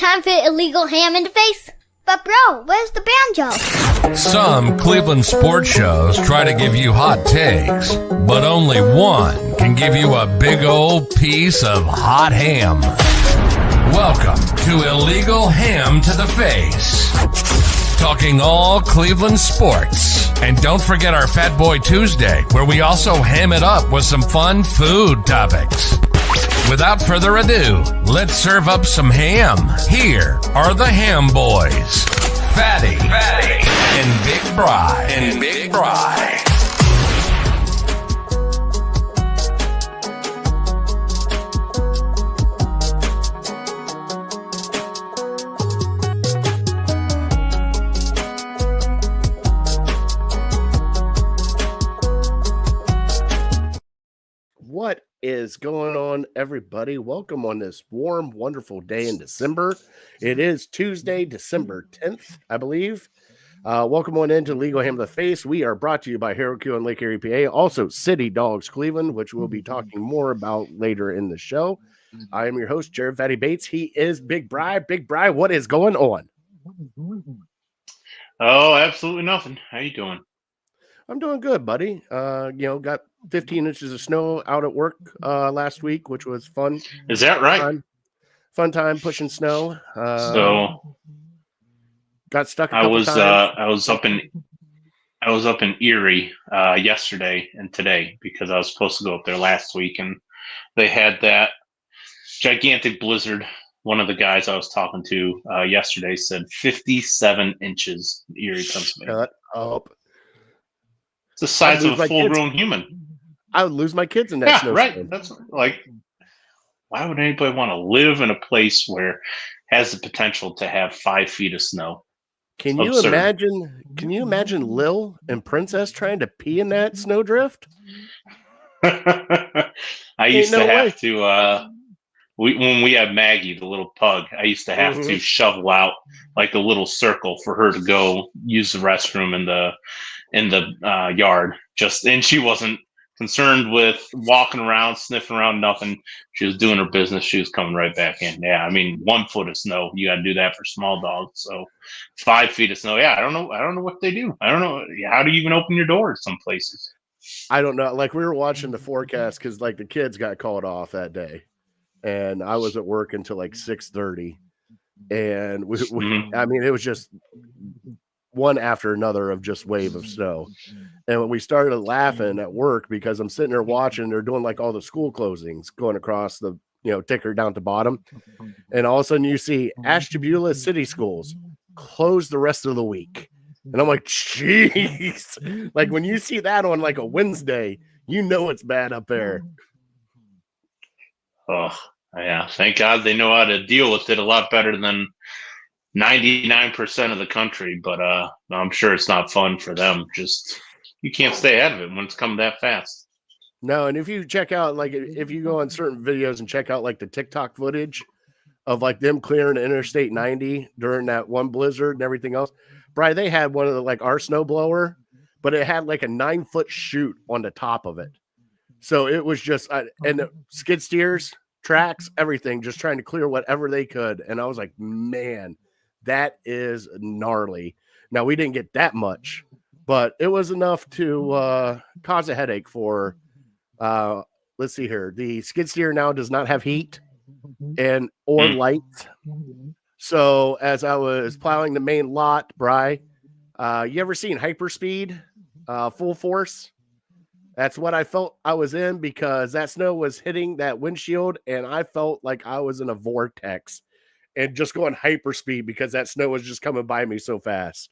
time for illegal ham in the face. But bro, where's the banjo? Some Cleveland sports shows try to give you hot takes, but only one can give you a big old piece of hot ham. Welcome to Illegal Ham to the Face. Talking all Cleveland sports. And don't forget our Fat Boy Tuesday, where we also ham it up with some fun food topics. Without further ado, let's serve up some ham. Here are the Ham Boys, Fatty, and Big Bry. What is going on, everybody? Welcome on this warm, wonderful day in December. It is Tuesday, December 10th, I believe. Welcome on into Legal Ham to the Face. We are brought to you by Hero Q and Lake Erie, PA. Also, City Dogs Cleveland, which we'll be talking more about later in the show. I am your host, Jared Fatty Bates. He is Big Bry. Big Bry, what is going on? Oh, absolutely nothing. How you doing? I'm doing good, buddy. Got 15 inches of snow out at work last week, which was fun. Is that right? Fun time pushing snow. Got stuck. I was up in Erie yesterday and today because I was supposed to go up there last week, and they had that gigantic blizzard. One of the guys I was talking to yesterday said 57 inches in Erie, Pennsylvania. Shut up. It's the size of a full-grown human. I would lose my kids in that snow. Right. That's like, why would anybody want to live in a place where it has the potential to have 5 feet of snow? Can you imagine Lil and Princess trying to pee in that snowdrift? I used to have to when we had Maggie, the little pug, I used to have to shovel out like a little circle for her to go use the restroom in the yard. And she wasn't concerned with walking around, sniffing around, nothing. She was doing her business. She was coming right back in. Yeah, I mean, 1 foot of snow. You got to do that for small dogs. So 5 feet of snow. Yeah, I don't know what they do. I don't know. How do you even open your door at some places? I don't know. Like, we were watching the forecast because like the kids got called off that day, and I was at work until like 6:30, and I mean, it was just one after another of just wave of snow. And when we started laughing at work because I'm sitting there watching, they're doing like all the school closings going across the, ticker down to bottom. And all of a sudden you see Ashtabula City Schools closed the rest of the week. And I'm like, jeez. Like when you see that on like a Wednesday, you know it's bad up there. Oh, yeah. Thank God they know how to deal with it a lot better than 99% of the country, but I'm sure it's not fun for them. Just you can't stay ahead of it when it's coming that fast. No, and if you check out, like, if you go on certain videos and check out like the TikTok footage of like them clearing Interstate 90 during that one blizzard and everything else, Brian, they had one of the like our snow blower, but it had like a 9-foot chute on the top of it. So it was just and the skid steers, tracks, everything, just trying to clear whatever they could. And I was like, man, that is gnarly. Now, we didn't get that much, but it was enough to cause a headache for, let's see here. The skid steer now does not have heat or light. So as I was plowing the main lot, Bri, you ever seen Hyperspeed, Full Force? That's what I felt I was in because that snow was hitting that windshield and I felt like I was in a vortex. And just going hyperspeed because that snow was just coming by me so fast.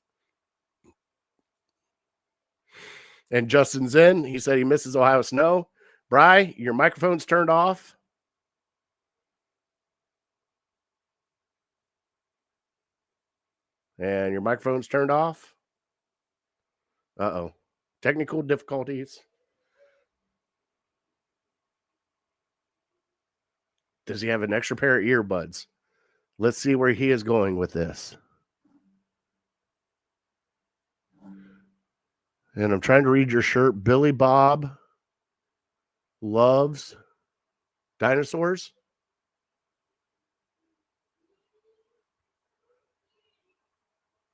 And Justin's in. He said he misses Ohio snow. Bri, your microphone's turned off. And your microphone's turned off. Uh-oh. Technical difficulties. Does he have an extra pair of earbuds? Let's see where he is going with this. And I'm trying to read your shirt. Billy Bob loves dinosaurs.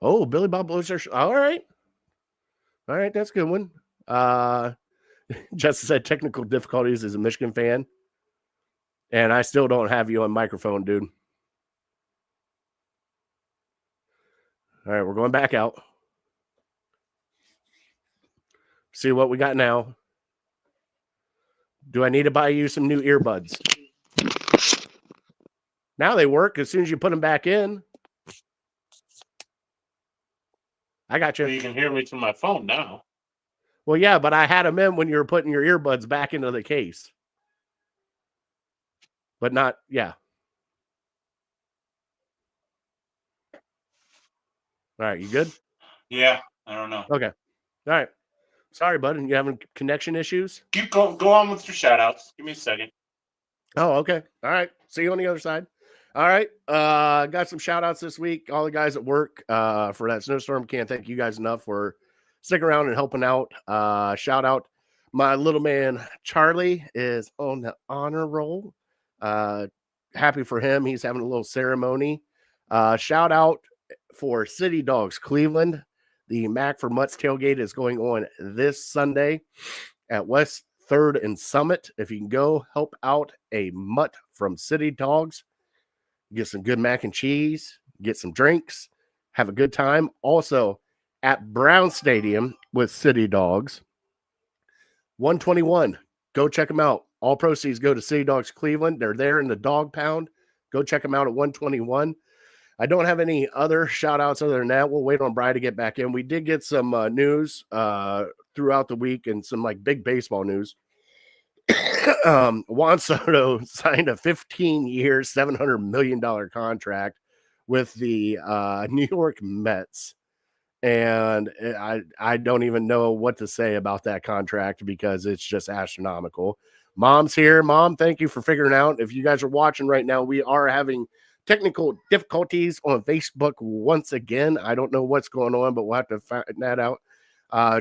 Oh, Billy Bob blows our all right. All right, that's a good one. Justin said technical difficulties as a Michigan fan. And I still don't have you on microphone, dude. All right, we're going back out. See what we got now. Do I need to buy you some new earbuds? Now they work as soon as you put them back in. I got you. Well, you can hear me through my phone now. Well, yeah, but I had them in when you were putting your earbuds back into the case. But not, yeah. All right, you good? Yeah, I don't know. Okay. All right. Sorry, bud. You having connection issues? Go on with your shout outs. Give me a second. Oh, okay. All right. See you on the other side. All right. Got some shout outs this week. All the guys at work for that snowstorm. Can't thank you guys enough for sticking around and helping out. Shout out. My little man Charlie is on the honor roll. Happy for him. He's having a little ceremony. Shout out for City Dogs Cleveland. The Mac for Mutts tailgate is going on this Sunday at West 3rd and Summit. If you can go help out a mutt from City Dogs, get some good mac and cheese, get some drinks, have a good time. Also at Brown Stadium with City Dogs, 121. Go check them out. All proceeds go to City Dogs Cleveland. They're there in the dog pound. Go check them out at 121. I don't have any other shout outs other than that. We'll wait on Bri to get back in. We did get some news throughout the week and some like big baseball news. Juan Soto signed a 15-year, $700 million contract with the New York Mets. And I don't even know what to say about that contract because it's just astronomical. Mom's here. Mom, thank you for figuring out. If you guys are watching right now, we are having technical difficulties on Facebook once again. I don't know what's going on, but we'll have to find that out.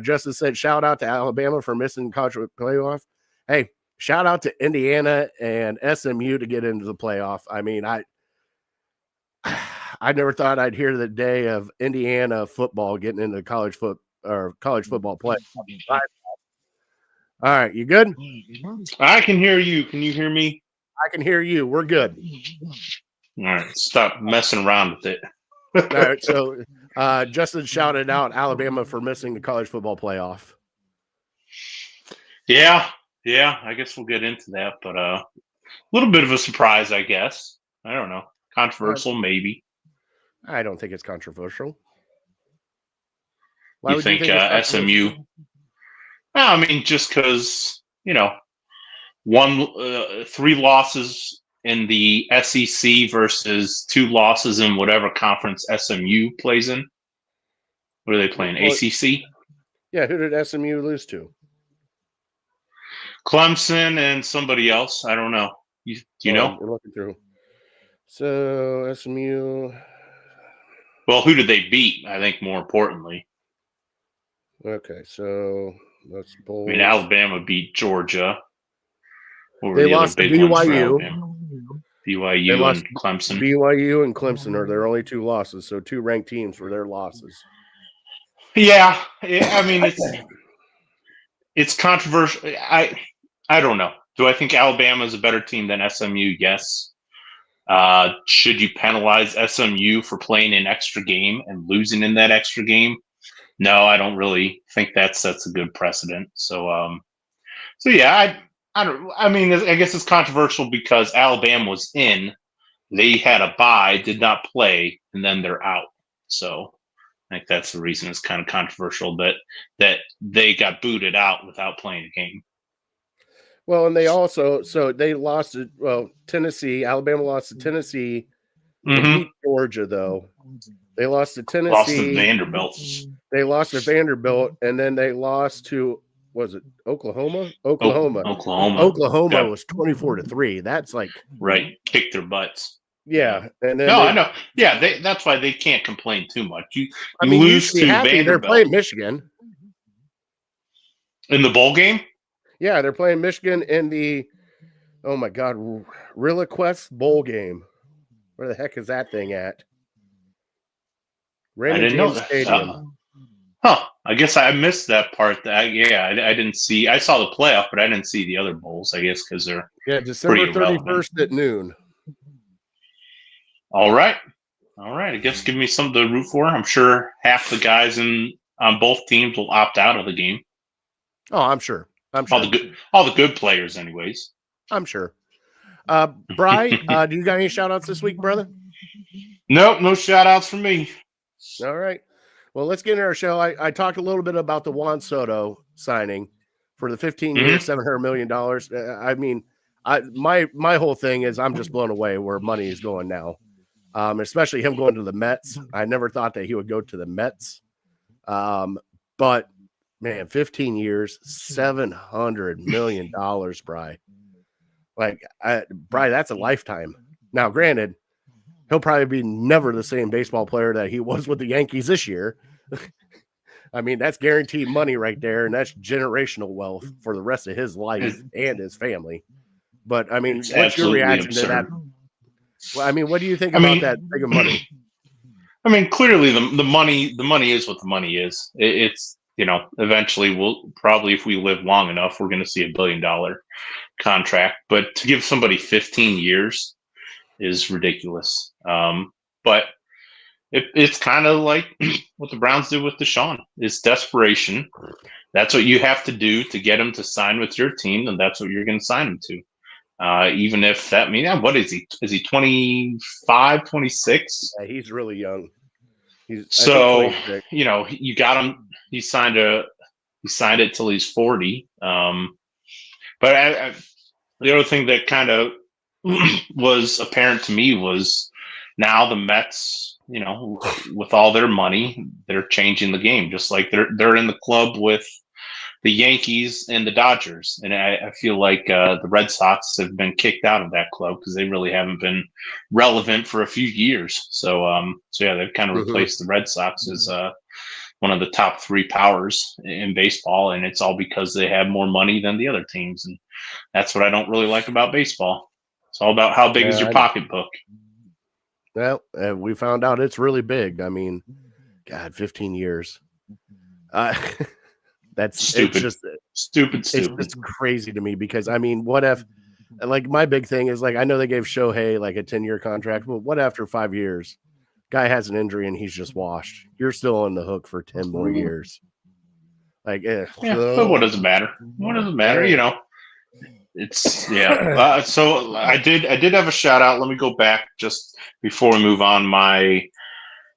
Justin said, shout out to Alabama for missing college playoff. Hey, shout out to Indiana and SMU to get into the playoff. I mean, I never thought I'd hear the day of Indiana football getting into college football play. All right, you good? I can hear you. Can you hear me? I can hear you. We're good. All right, stop messing around with it. All right, so Justin shouted out Alabama for missing the college football playoff. Yeah, I guess we'll get into that, but a little bit of a surprise, I guess. I don't know. Controversial, maybe. I don't think it's controversial. Why would you think SMU? Well, I mean, just because, 3 losses in the SEC versus 2 losses in whatever conference SMU plays in. What are they playing? ACC? Yeah, who did SMU lose to? Clemson and somebody else. I don't know. Do you know? We're looking through. So SMU. Well, who did they beat? I think more importantly. Okay, so that's bold. I mean, Alabama beat Georgia. They lost to BYU. BYU and Clemson. BYU and Clemson are their only 2 losses. So 2 ranked teams were their losses. Yeah, I mean it's controversial. I don't know. Do I think Alabama is a better team than SMU? Yes. Should you penalize SMU for playing an extra game and losing in that extra game? No, I don't really think that sets a good precedent. So yeah, I don't. I mean, I guess it's controversial because Alabama was in, they had a bye, did not play, and then they're out. So I think that's the reason it's kind of controversial that they got booted out without playing a game. Well, and they also they lost to Tennessee. Alabama lost to Tennessee. They beat Georgia though. They lost to Tennessee. Lost to Vanderbilt. They lost to Vanderbilt, and then they lost to Oklahoma? Oklahoma was 24-3. That's like right. Kicked their butts. Yeah, and then I know. Yeah, that's why they can't complain too much. You lose to Vanderbilt. They're playing Michigan in the bowl game. Yeah, they're playing Michigan in the RillaQuest bowl game. Where the heck is that thing at? Raymond didn't know James that. Stadium. I guess I missed that part. I didn't see. I saw the playoff, but I didn't see the other bowls. I guess because they're December pretty irrelevant. 31st at noon. All right. I guess give me something to root for. I'm sure half the guys on both teams will opt out of the game. Oh, I'm sure. All the good players, anyways. I'm sure. Bri, do you got any shout outs this week, brother? Nope, no shout outs from me. All right. Well, let's get into our show. I talked a little bit about the Juan Soto signing for the 15 years, $700 million. I mean, my whole thing is I'm just blown away where money is going now, especially him going to the Mets. I never thought that he would go to the Mets. But, man, 15 years, $700 million, Bri. Like, Bri, that's a lifetime. Now, granted, he'll probably be never the same baseball player that he was with the Yankees this year. I mean, that's guaranteed money right there, and that's generational wealth for the rest of his life and his family. But, I mean, what's your reaction to that? Well, I mean, what do you think about that big of money? I mean, clearly the money is what the money is. It's, eventually we'll probably, if we live long enough, we're going to see $1 billion contract. But to give somebody 15 years is ridiculous. But it's kind of like what the Browns did with Deshaun. It's desperation. That's what you have to do to get him to sign with your team, and that's what you're going to sign him to. Even if that means, what is he? Is he 25, 26? Yeah, he's really young. So, you got him. He signed it till he's 40. But the other thing that kind of was apparent to me was now the Mets, with all their money, they're changing the game. Just like they're in the club with the Yankees and the Dodgers, and I feel like the Red Sox have been kicked out of that club because they really haven't been relevant for a few years. So yeah, they've kind of replaced the Red Sox as one of the top 3 powers in baseball, and it's all because they have more money than the other teams, and that's what I don't really like about baseball. It's all about how big is your pocketbook. Well, we found out it's really big. I mean, God, 15 years. That's stupid. It's just stupid. It's crazy to me because, I mean, what if, like, my big thing is, like, I know they gave Shohei like a 10-year contract, but what after 5 years? Guy has an injury and he's just washed. You're still on the hook for 10 more years. Like, but what does it matter? What does it matter? It's so I did have a shout out. Let me go back just before we move on. My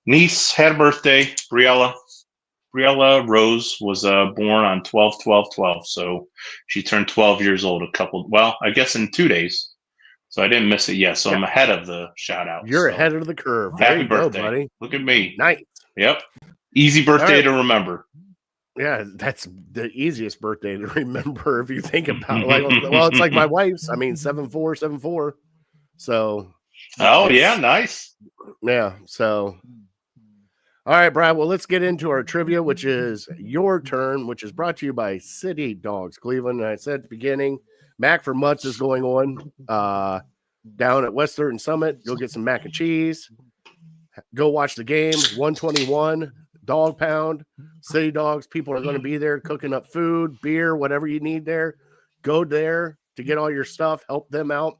niece had a birthday. Briella Rose was born on 12/12/12, so she turned 12 years old I guess in 2 days. So I didn't miss it yet. So I'm ahead of the shout out. You're ahead of the curve. Happy birthday, buddy. Look at me. Nice. Yep. Easy birthday to remember. Yeah, that's the easiest birthday to remember if you think about it's like my wife's. I mean, 7/4/7/4. So yeah, nice. Yeah. So all right, Brad. Well, let's get into our trivia, which is your turn, which is brought to you by City Dogs Cleveland. And I said at the beginning, Mac for Mutts is going on down at West 3rd and Summit. You'll get some mac and cheese. Go watch the game. 121 Dog Pound. City Dogs. People are going to be there cooking up food, beer, whatever you need there. Go there to get all your stuff. Help them out.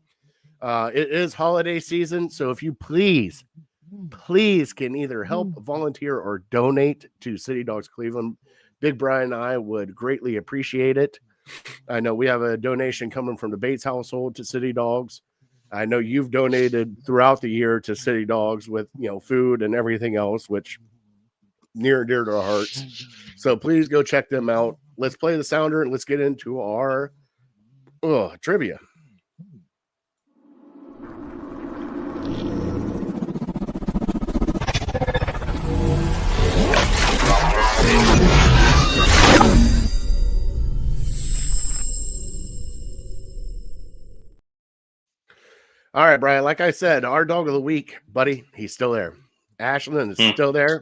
It is holiday season, so if you please can either help, volunteer, or donate to City Dogs Cleveland, Big Brian and I would greatly appreciate it. I know we have a donation coming from the Bates household to City Dogs. I know you've donated throughout the year to City Dogs with, food and everything else, which near and dear to our hearts. So please go check them out. Let's play the sounder and let's get into our trivia. All right, Brian, like I said, our dog of the week, buddy, he's still there. Ashlyn is still there.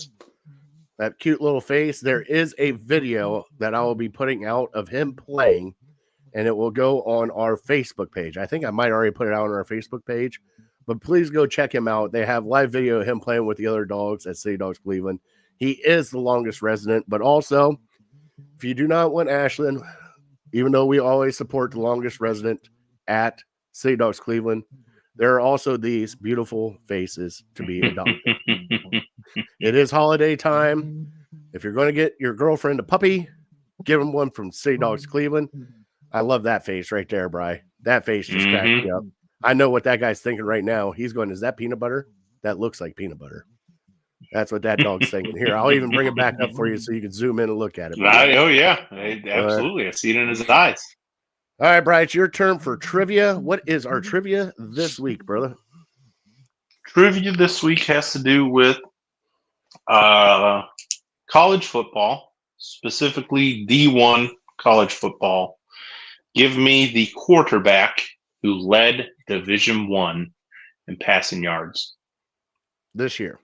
That cute little face. There is a video that I will be putting out of him playing, and it will go on our Facebook page. I think I might already put it out on our Facebook page, But please go check him out. They have live video of him playing with the other dogs at City Dogs Cleveland. He is the longest resident, but also, if you do not want Ashland, even though we always support the longest resident at City Dogs Cleveland, there are also these beautiful faces to be adopted. It is holiday time. If you're going to get your girlfriend a puppy, give him one from City Dogs Cleveland. I love that face right there, Bri. That face just cracked me up. I know what that guy's thinking right now. He's going, is that peanut butter? That looks like peanut butter. That's what that dog's thinking. Here, I'll even bring it back up for you so you can zoom in and look at it. Oh, yeah. Absolutely. I see it in his eyes. All right, Brian, it's your turn for trivia. What is our trivia this week, brother? Trivia this week has to do with college football, specifically D1 college football. Give me the quarterback who led Division I in passing yards. This year.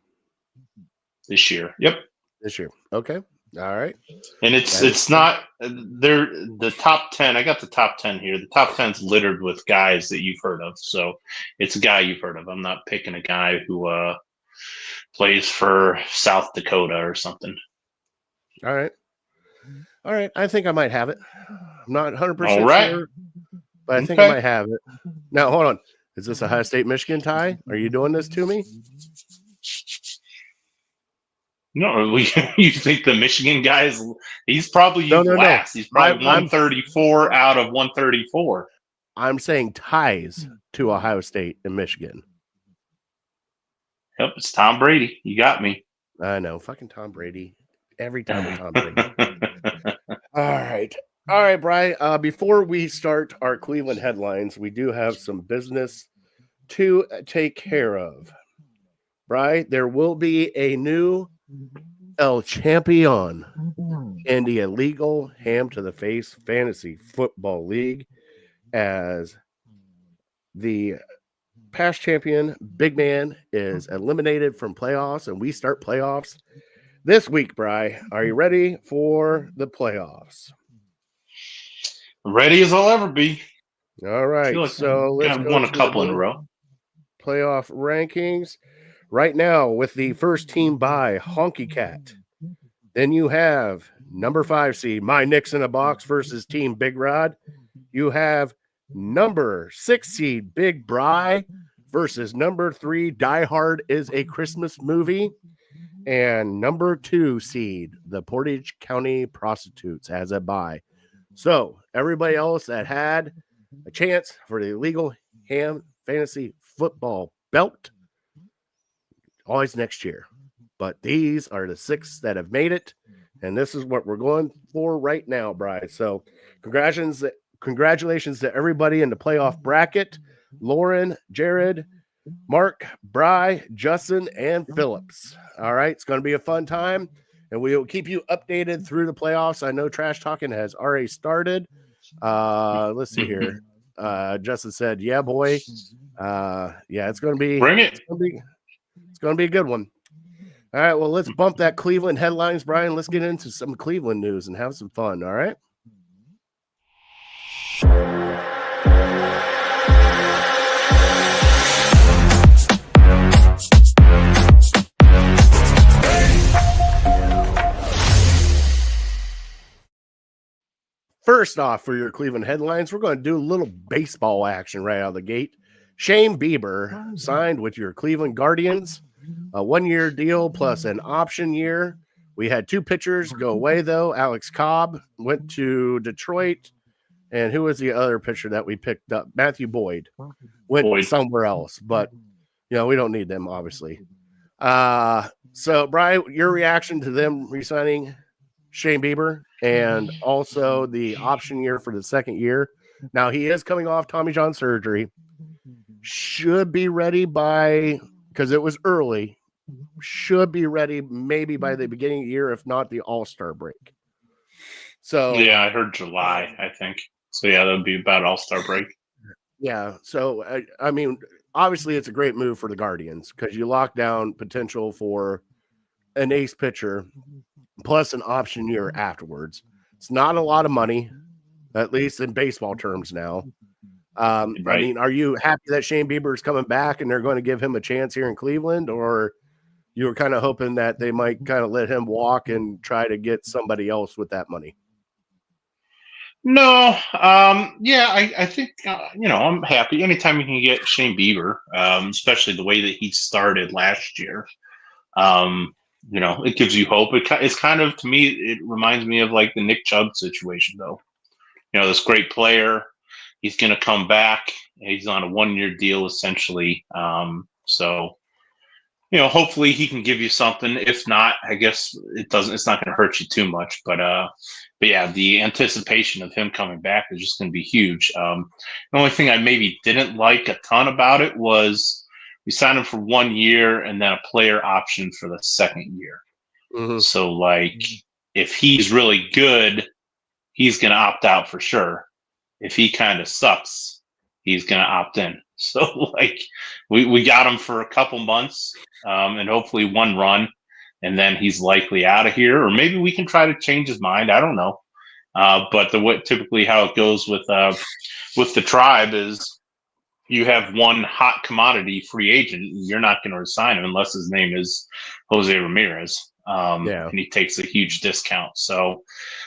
Yep. This year. Okay. All right. And it's not they're the top 10. I got the top 10 here. The top 10's littered with guys that you've heard of. So it's a guy you've heard of. I'm not picking a guy who plays for South Dakota or something. All right. I think I might have it. I'm not 100% sure, but I think I might have it. Now, hold on. Is this Ohio State Michigan tie? Are you doing this to me? No, you think the Michigan guy is? He's probably last. He's probably 134 out of 134. I'm saying ties to Ohio State and Michigan. Yep, it's Tom Brady. You got me. I know, fucking Tom Brady. Every time with Tom Brady. All right, Brian. Before we start our Cleveland headlines, we do have some business to take care of. Brian, there will be a new El Champion in the illegal Ham to the Face Fantasy Football League, as the past champion, Big Man, is eliminated from playoffs, and we start playoffs this week. Bri, are you ready for the playoffs? Ready as I'll ever be. All right, like so let's go. Won a couple in a row. Playoff rankings. Right now, with the first team by Honky Cat, then you have number 5 seed, My Knicks in a Box versus Team Big Rod. You have number 6 seed, Big Bri versus number 3, Die Hard is a Christmas Movie. And number 2 seed, the Portage County Prostitutes, has a bye. So everybody else that had a chance for the illegal Ham fantasy football belt, always next year. But these are the 6 that have made it, and this is what we're going for right now, Bri. So congratulations to everybody in the playoff bracket: Lauren, Jared, Mark, Bri, Justin, and Phillips. All right, it's going to be a fun time, and we will keep you updated through the playoffs. I know Trash Talking has already started. Let's see here. Justin said, "Yeah, boy. Yeah, it's going to be. Bring it. It's going to be a good one." All right, well, let's bump that Cleveland headlines, Brian. Let's get into some Cleveland news and have some fun, all right? First off, for your Cleveland headlines, we're going to do a little baseball action right out of the gate. Shane Bieber signed with your Cleveland Guardians, a 1-year deal plus an option year. We had 2 pitchers go away, though. Alex Cobb went to Detroit. And who was the other pitcher that we picked up? Matthew Boyd went somewhere else. But, you know, we don't need them, obviously. So, Brian, your reaction to them re-signing Shane Bieber and also the option year for the 2nd year. Now, he is coming off Tommy John surgery. Should be ready by, because it was early, should be ready maybe by the beginning of the year, if not the All-Star break. So yeah, I heard July, I think. So yeah, that would be about All-Star break. Yeah. So I mean, obviously it's a great move for the Guardians because you lock down potential for an ace pitcher plus an option year afterwards. It's not a lot of money, at least in baseball terms now. I mean, are you happy that Shane Bieber is coming back and they're going to give him a chance here in Cleveland, or you were kind of hoping that they might kind of let him walk and try to get somebody else with that money? No, yeah, I think I'm happy anytime you can get Shane Bieber, especially the way that he started last year. It gives you hope. It's kind of, to me, it reminds me of like the Nick Chubb situation, though. This great player, he's going to come back. He's on a 1-year deal essentially. So hopefully he can give you something. If not, I guess it's not going to hurt you too much. But yeah, the anticipation of him coming back is just going to be huge. The only thing I maybe didn't like a ton about it was we signed him for 1 year and then a player option for the second year. Mm-hmm. So like, if he's really good, he's going to opt out for sure. If he kind of sucks, he's going to opt in. So like, we got him for a couple months, and hopefully one run, and then he's likely out of here. Or maybe we can try to change his mind. I don't know. But typically how it goes with the Tribe is you have one hot commodity free agent. You're not going to resign him unless his name is Jose Ramirez. And he takes a huge discount. So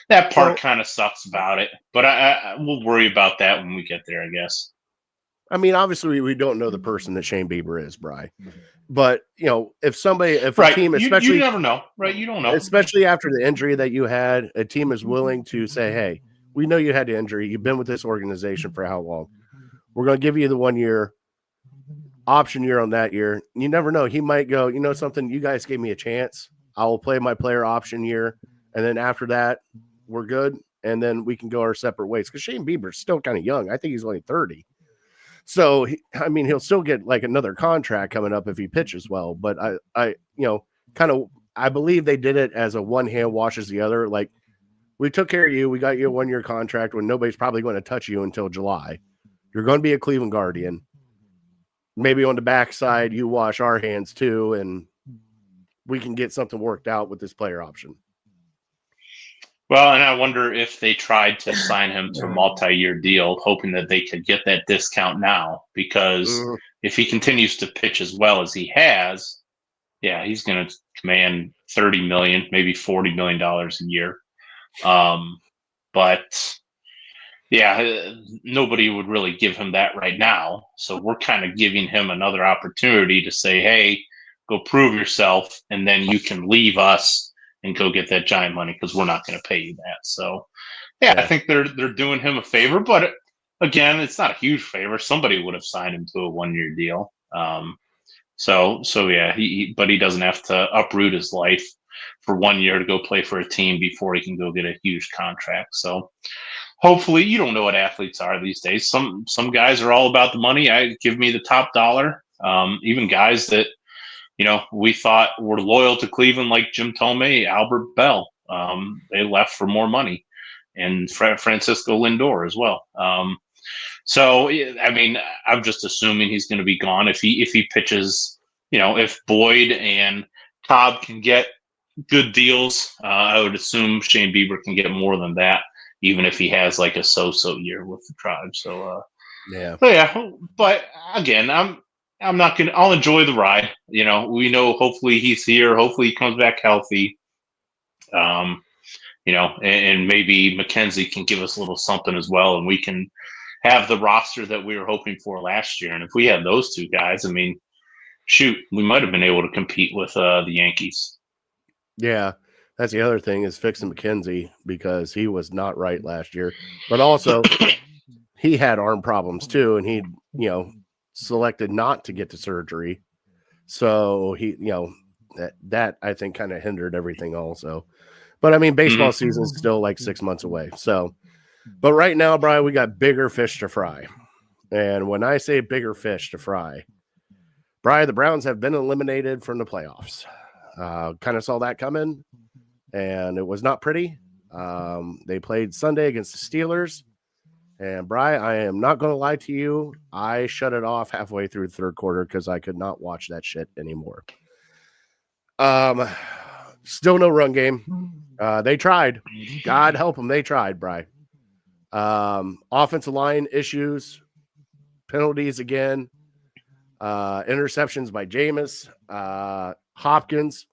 that part kind of sucks about it. But we'll worry about that when we get there, I guess. I mean, obviously, we don't know the person that Shane Bieber is, Bry. But, if a team, especially... You never know, right? You don't know. Especially after the injury that you had, a team is willing to say, hey, we know you had the injury. You've been with this organization for how long? We're going to give you the 1 year option year on that year. You never know. He might go, something, you guys gave me a chance. I will play my player option year. And then after that, we're good. And then we can go our separate ways. Because Shane Bieber's still kind of young. I think he's only 30. So, he'll still get like another contract coming up if he pitches well. But I believe they did it as a one hand washes the other. Like, we took care of you. We got you a 1 year contract when nobody's probably going to touch you until July. You're going to be a Cleveland Guardian. Maybe on the backside, you wash our hands too, and we can get something worked out with this player option. Well, and I wonder if they tried to sign him to a multi-year deal, hoping that they could get that discount now, because if he continues to pitch as well as he has, yeah, he's going to command $30 million, maybe $40 million a year. But yeah, nobody would really give him that right now. So we're kind of giving him another opportunity to say, hey, go prove yourself, and then you can leave us and go get that giant money, because we're not going to pay you that. So, yeah, I think they're doing him a favor. But again, it's not a huge favor. Somebody would have signed him to a 1 year deal. So yeah, but he doesn't have to uproot his life for 1 year to go play for a team before he can go get a huge contract. So hopefully, you don't know what athletes are these days. Some guys are all about the money. Give me the top dollar. Even guys that we thought were loyal to Cleveland, like Jim Thome, Albert Bell. They left for more money, and Francisco Lindor as well. So, I mean, I'm just assuming he's going to be gone if he pitches. If Boyd and Cobb can get good deals, I would assume Shane Bieber can get more than that, even if he has like a so-so year with the Tribe. So, but again, I'm not going to, I'll enjoy the ride. We know hopefully he's here. Hopefully he comes back healthy. And maybe McKenzie can give us a little something as well. And we can have the roster that we were hoping for last year. And if we had those two guys, I mean, shoot, we might have been able to compete with the Yankees. Yeah. That's the other thing, is fixing McKenzie, because he was not right last year, but also he had arm problems too. And he, selected not to get to surgery. So he, that I think kind of hindered everything also. But I mean, baseball season is still like 6 months away. So, but right now, Brian, we got bigger fish to fry. And when I say bigger fish to fry, Brian, the Browns have been eliminated from the playoffs. Kind of saw that coming, and it was not pretty. They played Sunday against the Steelers. And Bri, I am not going to lie to you. I shut it off halfway through the third quarter because I could not watch that shit anymore. Still no run game. They tried. God help them. They tried, Bri. Offensive line issues penalties again, interceptions by Jameis, Hopkins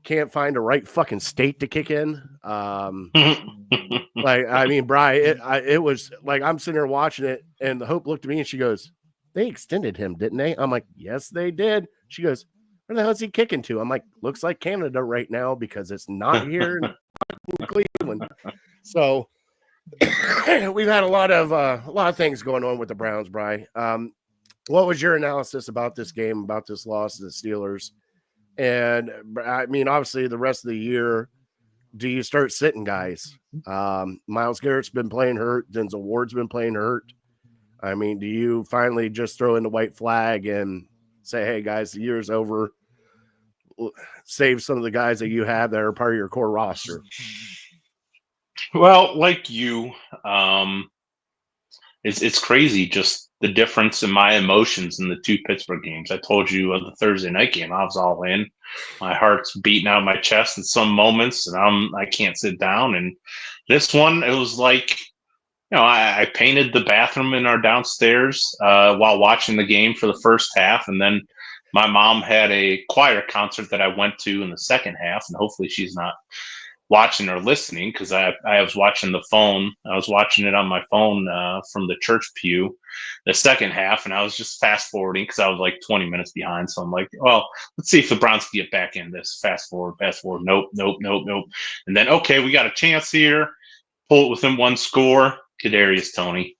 can't find a right fucking state to kick in. Like, I mean, Bri, it was like I'm sitting there watching it, and the Hope looked at me and she goes, "They extended him, didn't they?" I'm like, "Yes, they did." She goes, "Where the hell is he kicking to?" I'm like, "Looks like Canada right now because it's not here in Cleveland." So we've had a lot of things going on with the Browns, Bri. What was your analysis about this game, about this loss to the Steelers? And I mean, obviously, the rest of the year, do you start sitting guys? Myles Garrett's been playing hurt. Denzel Ward's been playing hurt. I mean, do you finally just throw in the white flag and say, "Hey, guys, the year's over. Save some of the guys that you have that are part of your core roster"? Well, like you, it's crazy just the difference in my emotions in the two Pittsburgh games. I told you on the Thursday night game, I was all in. My heart's beating out of my chest in some moments, and I can't sit down. And this one, it was like, I painted the bathroom in our downstairs while watching the game for the first half, and then my mom had a choir concert that I went to in the second half, and hopefully she's not watching or listening because I was watching the phone. I was watching it on my phone from the church pew, the second half, and I was just fast forwarding because I was like 20 minutes behind. So I'm like, well, let's see if the Browns can get back in this. Fast forward. Nope. And then, okay, we got a chance here. Pull it within one score. Kadarius Toney,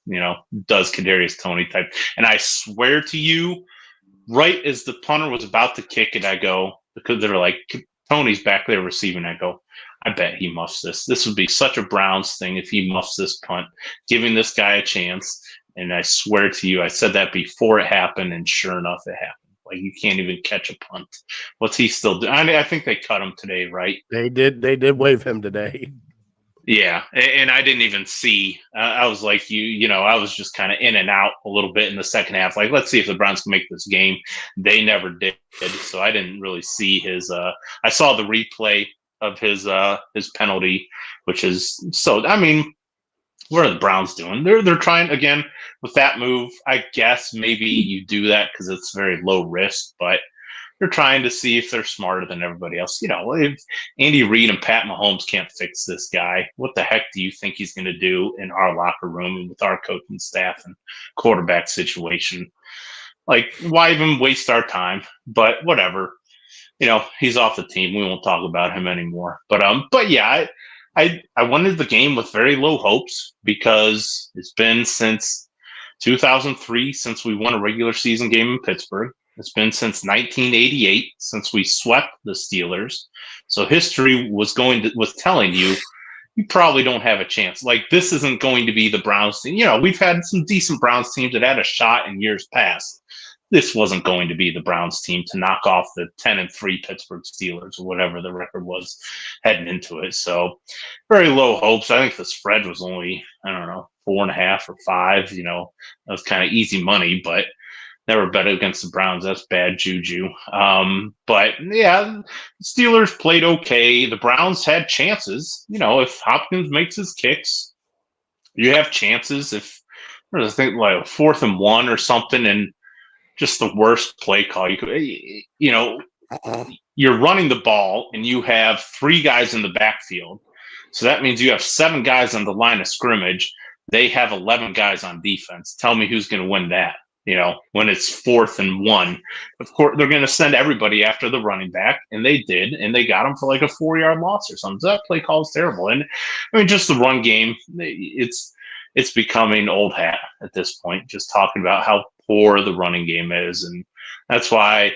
does Kadarius Toney type. And I swear to you, right as the punter was about to kick it, I go, because they're like, Tony's back there receiving. I go, I bet he muffs this. This would be such a Browns thing if he muffs this punt, giving this guy a chance. And I swear to you, I said that before it happened, and sure enough, it happened. Like, you can't even catch a punt. What's he still doing? I think they cut him today, right? They did waive him today. Yeah, and I didn't even see. I was like, I was just kind of in and out a little bit in the second half. Like, let's see if the Browns can make this game. They never did, so I didn't really see his. I saw the replay of his penalty, which is so. I mean, what are the Browns doing? They're trying again with that move. I guess maybe you do that because it's very low risk, but they're trying to see if they're smarter than everybody else. If Andy Reid and Pat Mahomes can't fix this guy, what the heck do you think he's going to do in our locker room and with our coaching staff and quarterback situation? Like, why even waste our time? But whatever. He's off the team. We won't talk about him anymore. But yeah, I wanted the game with very low hopes because it's been since 2003 since we won a regular season game in Pittsburgh. It's been since 1988 since we swept the Steelers. So history was telling you probably don't have a chance. Like, this isn't going to be the Browns team. We've had some decent Browns teams that had a shot in years past. This wasn't going to be the Browns team to knock off the 10-3 Pittsburgh Steelers or whatever the record was heading into it. So very low hopes. I think the spread was only, 4.5 or 5. That was kind of easy money, but never bet against the Browns. That's bad juju. But yeah, Steelers played okay. The Browns had chances. If Hopkins makes his kicks, you have chances. If I think like 4th and 1 or something, and just the worst play call you could. You're running the ball and you have 3 guys in the backfield, so that means you have 7 guys on the line of scrimmage. They have 11 guys on defense. Tell me who's going to win that. When it's 4th and 1, of course, they're going to send everybody after the running back, and they did, and they got him for like a 4-yard loss or something. So that play call is terrible. And I mean, just the run game, it's becoming old hat at this point, just talking about how poor the running game is. And that's why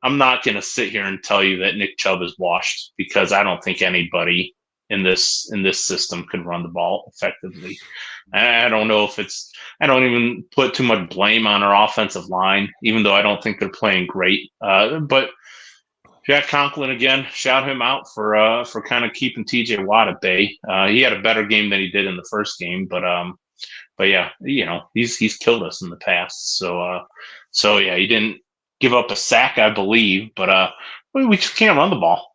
I'm not going to sit here and tell you that Nick Chubb is washed, because I don't think anybody in this system could run the ball effectively. I don't know if I don't even put too much blame on our offensive line, even though I don't think they're playing great. But Jack Conklin, again, shout him out for kind of keeping TJ Watt at bay. He had a better game than he did in the first game, but yeah, he's killed us in the past. So yeah, he didn't give up a sack, I believe, but we just can't run the ball.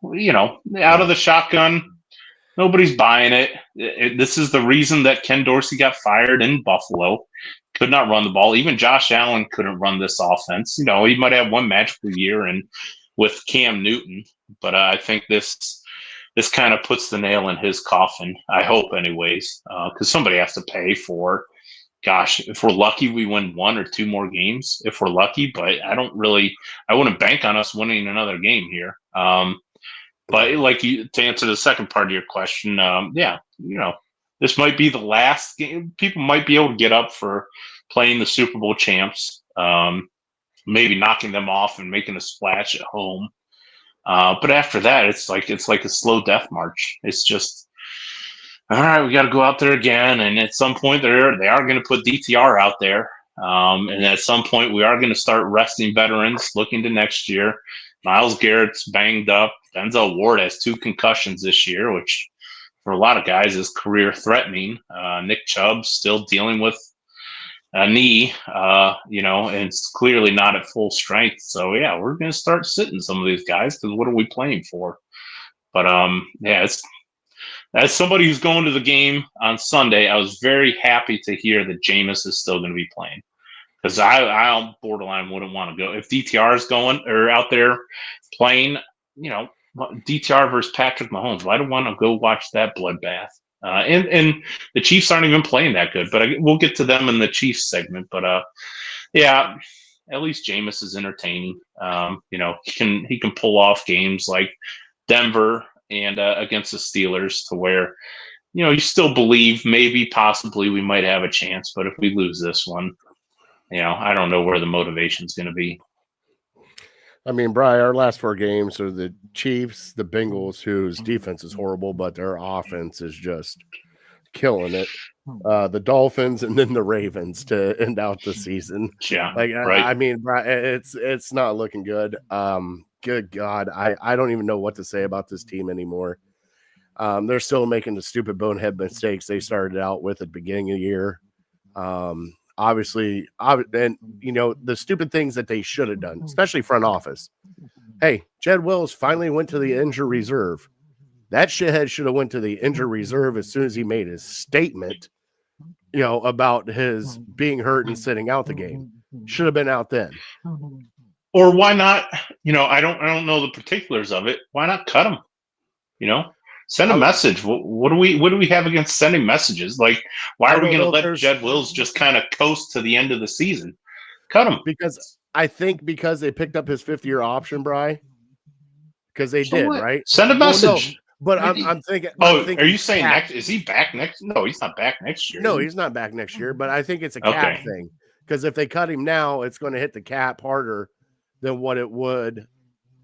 Out of the shotgun. Nobody's buying it. This is the reason that Ken Dorsey got fired in Buffalo, could not run the ball. Even Josh Allen couldn't run this offense. You know, he might have one magical year and with Cam Newton, but I think this kind of puts the nail in his coffin. I hope, anyways, because somebody has to pay for. Gosh, if we're lucky, we win 1 or 2 more games. If we're lucky, but I wouldn't bank on us winning another game here. But like to answer the second part of your question, yeah, you know, this might be the last game. People might be able to get up for playing the Super Bowl champs, maybe knocking them off and making a splash at home. But after that, it's like a slow death march. It's just, all right, we got to go out there again. And at some point, they are going to put DTR out there. And at some point, we are going to start resting veterans, looking to next year. Myles Garrett's banged up. Denzel Ward has 2 concussions this year, which for a lot of guys is career threatening. Nick Chubb's still dealing with a knee, you know, and it's clearly not at full strength. So yeah, we're going to start sitting some of these guys because what are we playing for? But yeah, it's as somebody who's going to the game on Sunday, I was very happy to hear that Jameis is still going to be playing because I borderline wouldn't want to go if DTR is going or out there playing. You know, DTR versus Patrick Mahomes. Well, I don't want to go watch that bloodbath. And the Chiefs aren't even playing that good, but we'll get to them in the Chiefs segment. But yeah, at least Jameis is entertaining. You know, he can pull off games like Denver and against the Steelers to where, you know, you still believe maybe possibly we might have a chance, but if we lose this one, you know, I don't know where the motivation is going to be. I mean, Bri, our last 4 games are the Chiefs, the Bengals, whose defense is horrible, but their offense is just killing it. The Dolphins, and then the Ravens to end out the season. Yeah, like right. I mean, Bri, it's not looking good. Good God, I don't even know what to say about this team anymore. They're still making the stupid bonehead mistakes they started out with at the beginning of the year. Obviously, and you know, the stupid things that they should have done, especially front office. Hey, Jed Wills finally went to the injured reserve. That shithead should have went to the injured reserve as soon as he made his statement, you know, about his being hurt and sitting out the game. Should have been out then. Or why not? You know, I don't know the particulars of it. Why not cut him? You know, send a message. What do we have against sending messages? Like, why are we going to let Jed Wills just kind of coast to the end of the season? Cut him. Because I think because they picked up his 5th-year option, Bri. Because they did, what? right? Send a message. Well, no, but I'm thinking. Oh, I'm thinking are you saying next? Is he back next? No, he's not back next year. No, he's not back next year. But I think it's a cap thing. Because if they cut him now, it's going to hit the cap harder than what it would.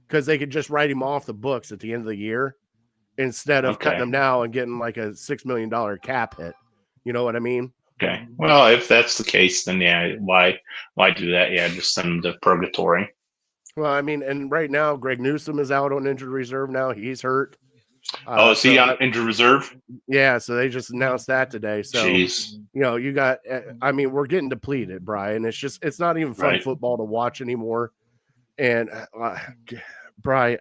Because they could just write him off the books at the end of the year instead of cutting him now and getting like a $6 million cap hit. You know what I mean? Okay. Well, if that's the case, then yeah, why do that? Yeah, just send him to purgatory. Well, I mean, and right now, Greg Newsome is out on injured reserve now. He's hurt. Is he on injured reserve? Yeah, so they just announced that today. So, jeez. You know, you got, I mean, we're getting depleted, Brian. It's not even fun football to watch anymore. And, Brian,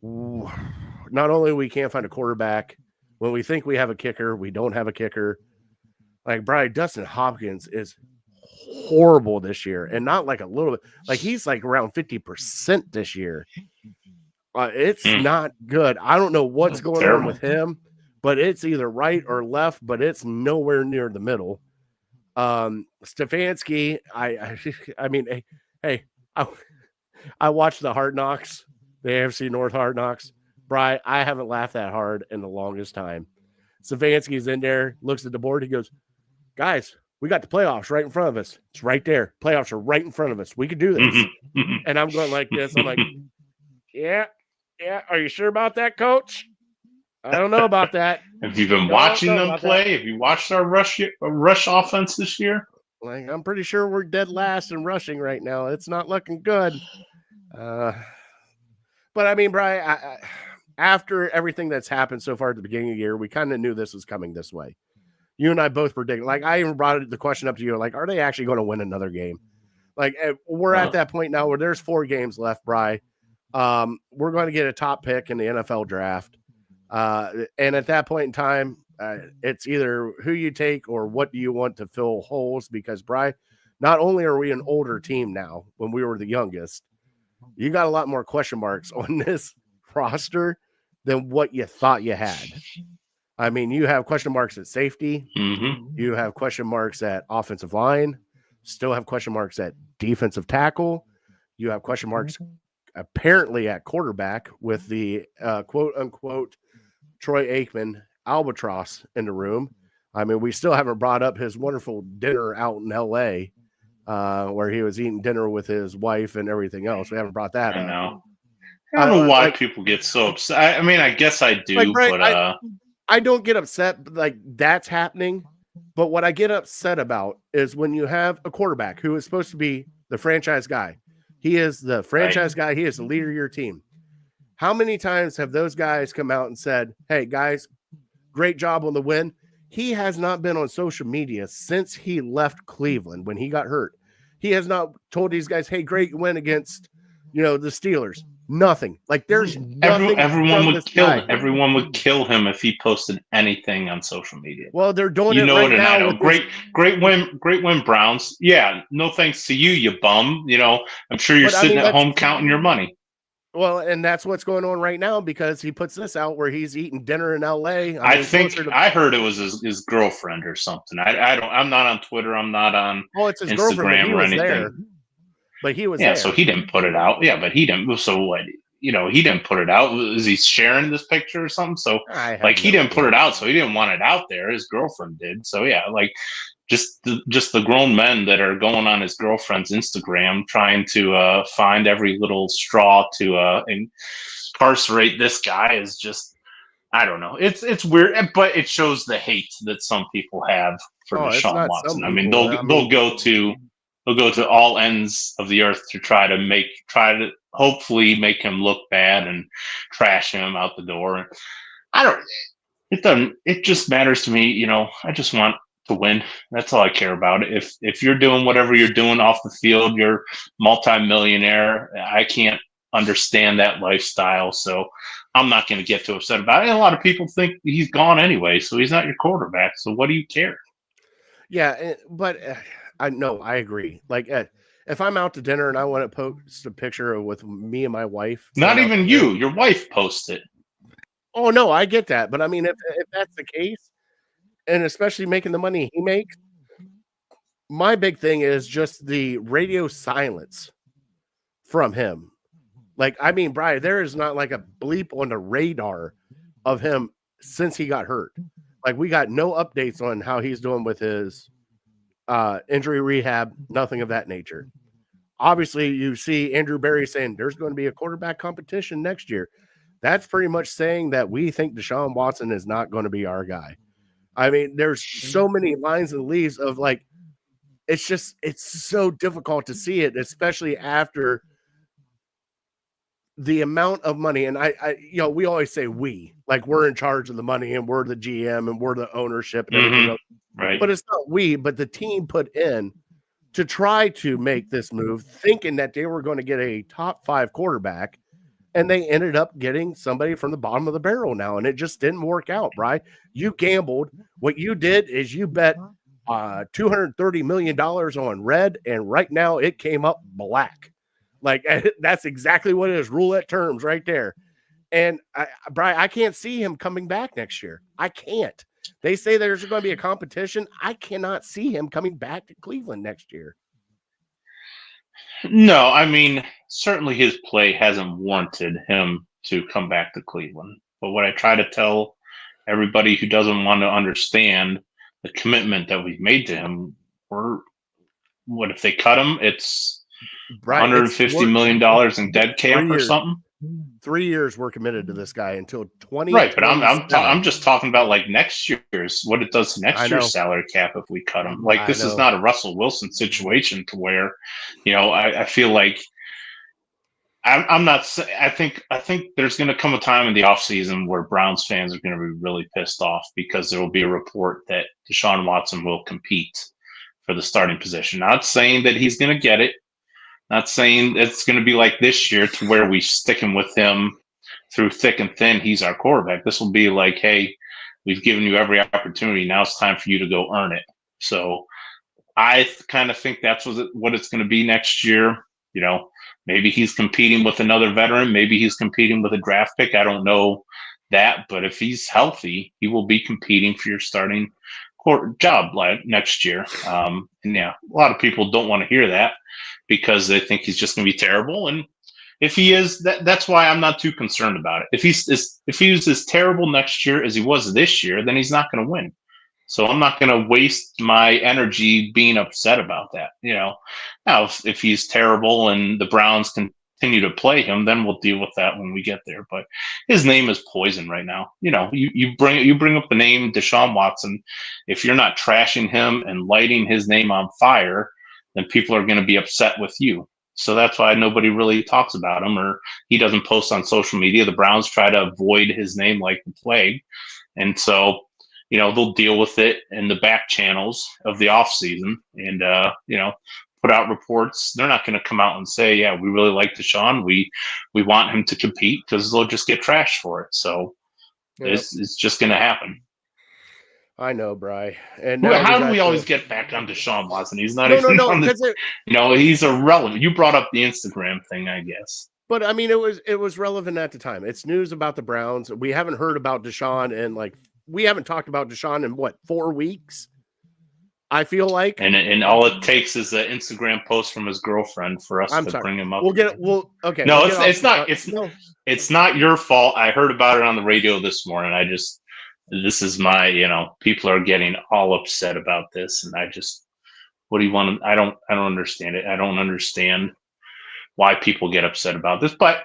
not only we can't find a quarterback, when we think we have a kicker, we don't have a kicker. Like, Brian, Dustin Hopkins is horrible this year, and not like a little bit. Like, he's like around 50% this year. It's not good. I don't know what's going on with him, but it's either right or left, but it's nowhere near the middle. Stefanski, I mean, hey, I watched the Hard Knocks, the AFC North Hard Knocks. Bri, I haven't laughed that hard in the longest time. Stefanski's in there, looks at the board, he goes, guys, we got the playoffs right in front of us. It's right there. Playoffs are right in front of us. We can do this. And I'm going like this. I'm like, yeah. Are you sure about that, Coach? I don't know about that. Have you been watching them play? Have you watched our rush offense this year? Like, I'm pretty sure we're dead last in rushing right now. It's not looking good. But I mean, Brian, after everything that's happened so far at the beginning of the year, we kind of knew this was coming this way. You and I both predicted. Like, I even brought the question up to you, like, are they actually going to win another game? Like, we're at that point now where there's 4 games left, Brian. We're going to get a top pick in the NFL draft. And at that point in time, it's either who you take or what do you want to fill holes. Because, Bri, not only are we an older team now when we were the youngest, you got a lot more question marks on this roster than what you thought you had. I mean, you have question marks at safety. Mm-hmm. You have question marks at offensive line. Still have question marks at defensive tackle. You have question marks apparently at quarterback with the quote-unquote Troy Aikman albatross in the room. I mean, we still haven't brought up his wonderful dinner out in L.A., where he was eating dinner with his wife and everything else. We haven't brought that up. Know. I don't know why people get so upset. I mean, I guess I do, right, but I don't get upset like that's happening. But what I get upset about is when you have a quarterback who is supposed to be the franchise guy. He is the franchise guy. He is the leader of your team. How many times have those guys come out and said, hey, guys, great job on the win? He has not been on social media since he left Cleveland when he got hurt. He has not told these guys, hey, great win against, the Steelers. Nothing. Like there's nothing. Everyone would kill him. Everyone would kill him if he posted anything on social media. Well, they're doing it right now. I know. Great win, Browns. Yeah, no thanks to you, you bum. I'm sure you're sitting at home counting your money. Well, and that's what's going on right now because he puts this out where he's eating dinner in L.A. I think I heard it was his girlfriend or something. I'm not on Twitter. I'm not on it's his Instagram or anything. There. But he was there. So he didn't put it out. Yeah, but he didn't. So what? He didn't put it out. Is he sharing this picture or something? So he didn't put it out, so he didn't want it out there. His girlfriend did. So yeah, just the grown men that are going on his girlfriend's Instagram trying to find every little straw to incarcerate this guy is just, I don't know. It's weird, but it shows the hate that some people have for Deshaun Watson. I mean, they'll go to all ends of the earth to try to hopefully make him look bad and trash him out the door. It just matters to me. I just want to win. That's all I care about. If you're doing whatever you're doing off the field, you're multimillionaire. I can't understand that lifestyle, so I'm not going to get too upset about it. And a lot of people think he's gone anyway, so he's not your quarterback. So what do you care? Yeah, but I agree. Like, if I'm out to dinner and I want to post a picture with me and my wife, not even you, your wife posts it. Oh no, I get that, but I mean, if that's the case, and especially making the money he makes, my big thing is just the radio silence from him. Like, I mean, Brian, there is not like a bleep on the radar of him since he got hurt. Like, we got no updates on how he's doing with his injury rehab, nothing of that nature. Obviously, you see Andrew Berry saying there's going to be a quarterback competition next year. That's pretty much saying that we think Deshaun Watson is not going to be our guy. I mean, there's so many lines and leaves of it's so difficult to see it, especially after the amount of money. And we always say we're in charge of the money and we're the GM and we're the ownership and everything else. Right. But it's not but the team put in to try to make this move, thinking that they were going to get a top 5 quarterback. And they ended up getting somebody from the bottom of the barrel now, and it just didn't work out, Brian. You gambled. What you did is you bet $230 million on red, and right now it came up black. Like, that's exactly what it is. Roulette terms right there. And, Brian, I can't see him coming back next year. I can't. They say there's going to be a competition. I cannot see him coming back to Cleveland next year. No, I mean, certainly his play hasn't warranted him to come back to Cleveland. But what I try to tell everybody who doesn't want to understand the commitment that we've made to him, what if they cut him? It's $150 million in dead cap or something. 3 years we're committed to this guy until 20. Right, but I'm just talking about next year's, what it does to next year's salary cap if we cut him. This is not a Russell Wilson situation to where, I feel like I'm not. I think there's going to come a time in the offseason where Browns fans are going to be really pissed off because there will be a report that Deshaun Watson will compete for the starting position. Not saying that he's going to get it. Not saying it's going to be like this year to where we stick him with him through thick and thin. He's our quarterback. This will be like, hey, We've given you every opportunity. Now it's time for you to go earn it. So I kind of think that's what it's going to be next year. Maybe he's competing with another veteran. Maybe he's competing with a draft pick. I don't know that, but if he's healthy, he will be competing for your starting job next year. And yeah, a lot of people don't want to hear that because they think he's just going to be terrible. And if he is, that's why I'm not too concerned about it. If he was as terrible next year as he was this year, then he's not going to win. So I'm not going to waste my energy being upset about that. Now if he's terrible and the Browns continue to play him, then we'll deal with that when we get there. But his name is poison right now. You bring up the name Deshaun Watson. If you're not trashing him and lighting his name on fire, then people are going to be upset with you. So that's why nobody really talks about him, or he doesn't post on social media. The Browns try to avoid his name like the plague. And so, they'll deal with it in the back channels of the off season and, put out reports. They're not going to come out and say, yeah, we really like Deshaun. We want him to compete, because they'll just get trashed for it. So it's just going to happen. I know, Bri. And how do we always get back on Deshaun Watson? He's not even on the, he's irrelevant. You brought up the Instagram thing, I guess. But I mean, it was relevant at the time. It's news about the Browns. We haven't heard about Deshaun, and we haven't talked about Deshaun in 4 weeks. I feel like, and all it takes is an Instagram post from his girlfriend for us to bring him up. Okay. No, it's not your fault. I heard about it on the radio this morning. This is my, people are getting all upset about this, and what do you want to? I don't understand it. I don't understand why people get upset about this. But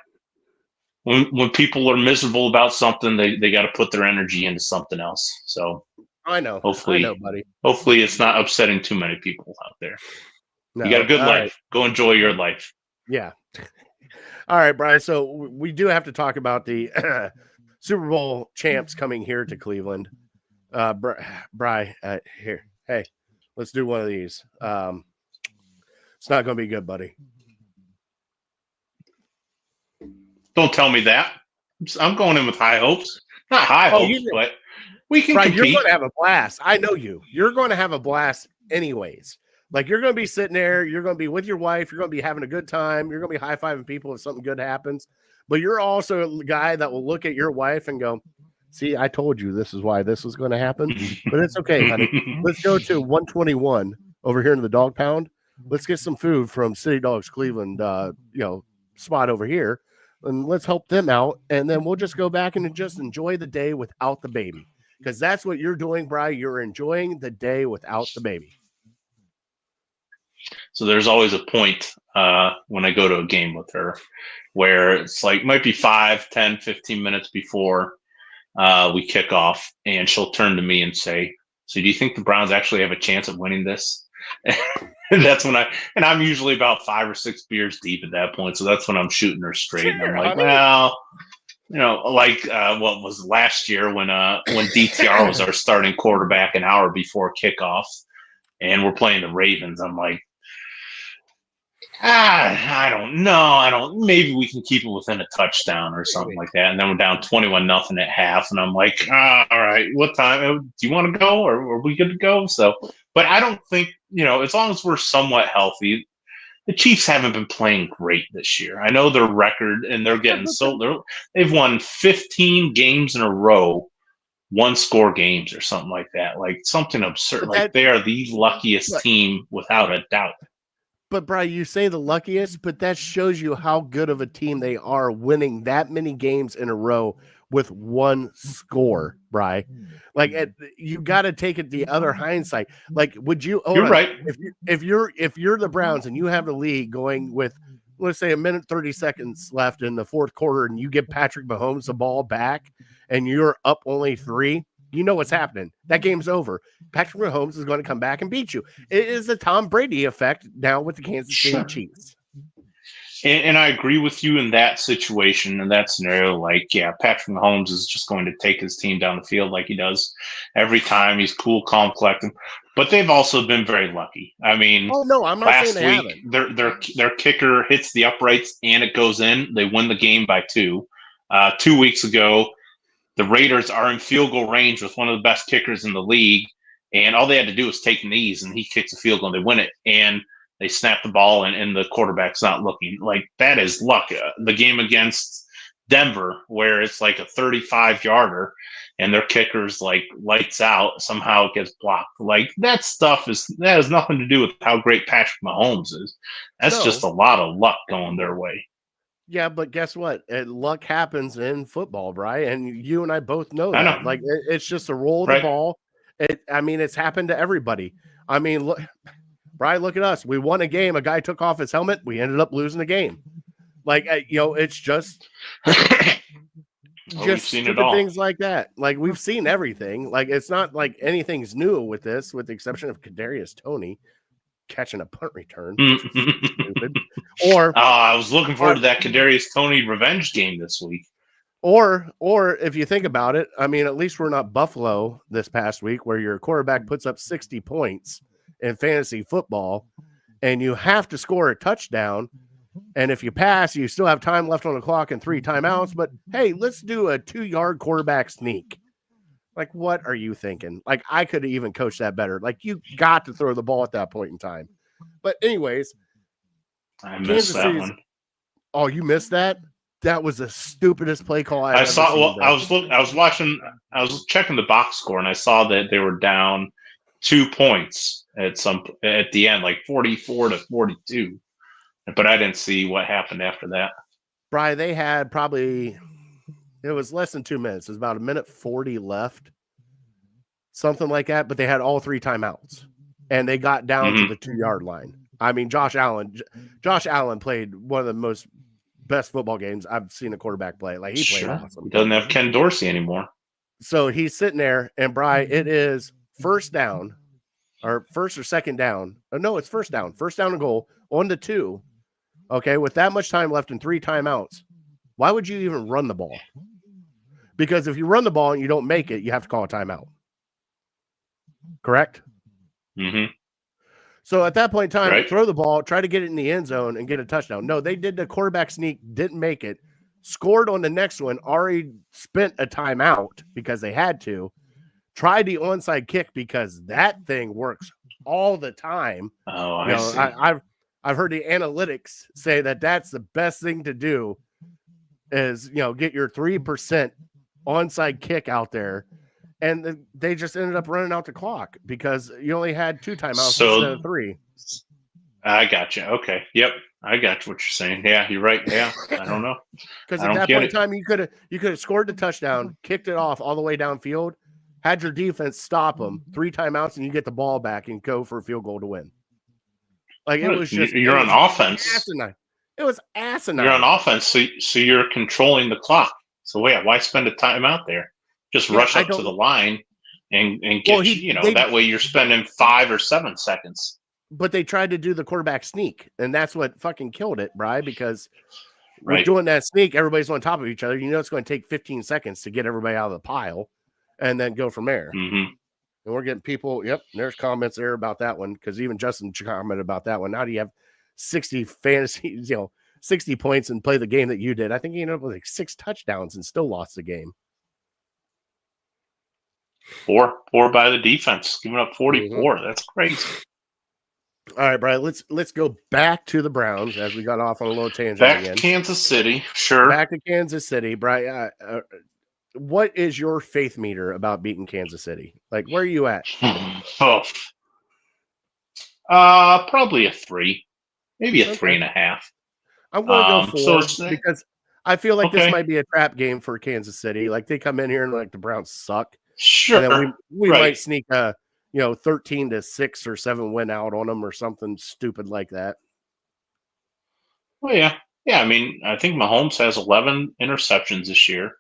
when people are miserable about something, they got to put their energy into something else. So I know, buddy. Hopefully, it's not upsetting too many people out there. No, you got a good life. Right. Go enjoy your life. Yeah. All right, Brian. So we do have to talk about the Super Bowl champs coming here to Cleveland. Bri, here. Hey, let's do one of these. It's not going to be good, buddy. Don't tell me that. I'm going in with high hopes. Not high hopes, but we can compete. You're going to have a blast. I know you. You're going to have a blast anyways. You're going to be sitting there. You're going to be with your wife. You're going to be having a good time. You're going to be high-fiving people if something good happens. But you're also a guy that will look at your wife and go, see, I told you this is why this was going to happen. But it's okay, honey. Let's go to 121 over here in the dog pound. Let's get some food from City Dogs Cleveland, spot over here. And let's help them out. And then we'll just go back and just enjoy the day without the baby. Because that's what you're doing, Bri. You're enjoying the day without the baby. So there's always a point when I go to a game with her where it's might be 5, 10, 15 minutes before we kick off, and she'll turn to me and say, so do you think the Browns actually have a chance of winning this? And that's when I'm usually about 5 or 6 beers deep at that point. So that's when I'm shooting her straight. Sure, and I'm like, well, what was last year when DTR was our starting quarterback an hour before kickoff and we're playing the Ravens. I'm like, I don't know. Maybe we can keep it within a touchdown or something like that. And then we're down 21-0 at half. And I'm like, all right, what time do you want to go? Or are we good to go? So, but I don't think, as long as we're somewhat healthy, the Chiefs haven't been playing great this year. I know their record, and they're getting they've won 15 games in a row, 1-score games or something like that. Something absurd. They are the luckiest team without a doubt. But, Bri, you say the luckiest, but that shows you how good of a team they are winning that many games in a row with 1 score, Bri. You got to take it the other hindsight. Would you? You're right. If you're the Browns and you have the lead going with, let's say, 1:30 left in the fourth quarter, and you give Patrick Mahomes the ball back, and you're up only 3. You know what's happening. That game's over. Patrick Mahomes is going to come back and beat you. It is the Tom Brady effect now with the Kansas City Chiefs. And I agree with you in that situation, in that scenario. Patrick Mahomes is just going to take his team down the field like he does every time. He's cool, calm, collected. But they've also been very lucky. I mean, I'm not saying they haven't. Their kicker hits the uprights and it goes in. They win the game by 2. 2 weeks ago, the Raiders are in field goal range with one of the best kickers in the league, and all they had to do was take knees, and he kicks a field goal, and they win it, and they snap the ball, and the quarterback's not looking. Like, that is luck. The game against Denver, where it's like a 35-yarder, and their kicker's like lights out, somehow it gets blocked. Like, that has nothing to do with how great Patrick Mahomes is. That's just a lot of luck going their way. Yeah, but guess what? Luck happens in football, Brian, and you and I both know that. I know. Like, it's just a roll of the ball. It's happened to everybody. I mean, look, Brian, look at us. We won a game. A guy took off his helmet. We ended up losing the game. Like, it's just stupid things like that. Like, we've seen everything. Like, it's not like anything's new with this, with the exception of Kadarius Toney catching a punt return. Stupid. Or I was looking forward to that Kadarius Toney revenge game this week. Or if you think about it, I mean, at least we're not Buffalo this past week, where your quarterback puts up 60 points in fantasy football, and you have to score a touchdown. And if you pass, you still have time left on the clock and 3 timeouts. But hey, let's do a 2-yard quarterback sneak. Like, what are you thinking? Like, I could have even coached that better. Like, you got to throw the ball at that point in time. But anyways, I missed that one. Oh, you missed that? That was the stupidest play call I saw. Well, I was checking the box score, and I saw that they were down 2 points at the end, like 44-42. But I didn't see what happened after that. Brian, they had probably, it was less than 2 minutes. It was about 1:40 left, something like that. But they had all 3 timeouts, and they got down to the 2-yard line. I mean, Josh Allen played one of the best football games I've seen a quarterback play. Like, he played awesome. He doesn't have Ken Dorsey anymore. So he's sitting there, and Brian, it is first down, or first or second down. Oh, no, it's first down. First down and goal on the 2. Okay, with that much time left and 3 timeouts, why would you even run the ball? Because if you run the ball and you don't make it, you have to call a timeout. Correct? Mm-hmm. So at that point in time, throw the ball, try to get it in the end zone and get a touchdown. No, they did the quarterback sneak, didn't make it, scored on the next one, already spent a timeout because they had to, tried the onside kick because that thing works all the time. Oh, I see. I've heard the analytics say that that's the best thing to do is, get your 3% onside kick out there. And they just ended up running out the clock because you only had 2 timeouts instead of 3. I got you. Okay. Yep. I got what you're saying. Yeah, you're right. Yeah. I don't know. Because at that point in time, you could have scored the touchdown, kicked it off all the way downfield, had your defense stop them, 3 timeouts, and you get the ball back and go for a field goal to win. Like, it was just you're on offense. Asinine. It was asinine. You're on offense, so you're controlling the clock. So why spend a timeout there? Just rush up to the line and get that way you're spending 5 or 7 seconds. But they tried to do the quarterback sneak, and that's what fucking killed it, Bri, because with doing that sneak, everybody's on top of each other. It's going to take 15 seconds to get everybody out of the pile and then go from there. Mm-hmm. And we're getting people, there's comments there about that one, because even Justin commented about that one. How do you have 60 fantasy, 60 points and play the game that you did? I think you ended up with like 6 touchdowns and still lost the game. 4 by the defense, giving up 44. Mm-hmm. That's crazy. All right, Brian, let's go back to the Browns as we got off on a little tangent back again. To Kansas City, sure. Back to Kansas City, Brian. What is your faith meter about beating Kansas City? Like, where are you at? Probably a 3, maybe a 3.5. I'm going to go 4 because I feel like this might be a trap game for Kansas City. Like, they come in here and like the Browns suck. Sure, and then we might sneak a 13-6 or 7 win out on them or something stupid like that. Well, yeah. I mean, I think Mahomes has 11 interceptions this year.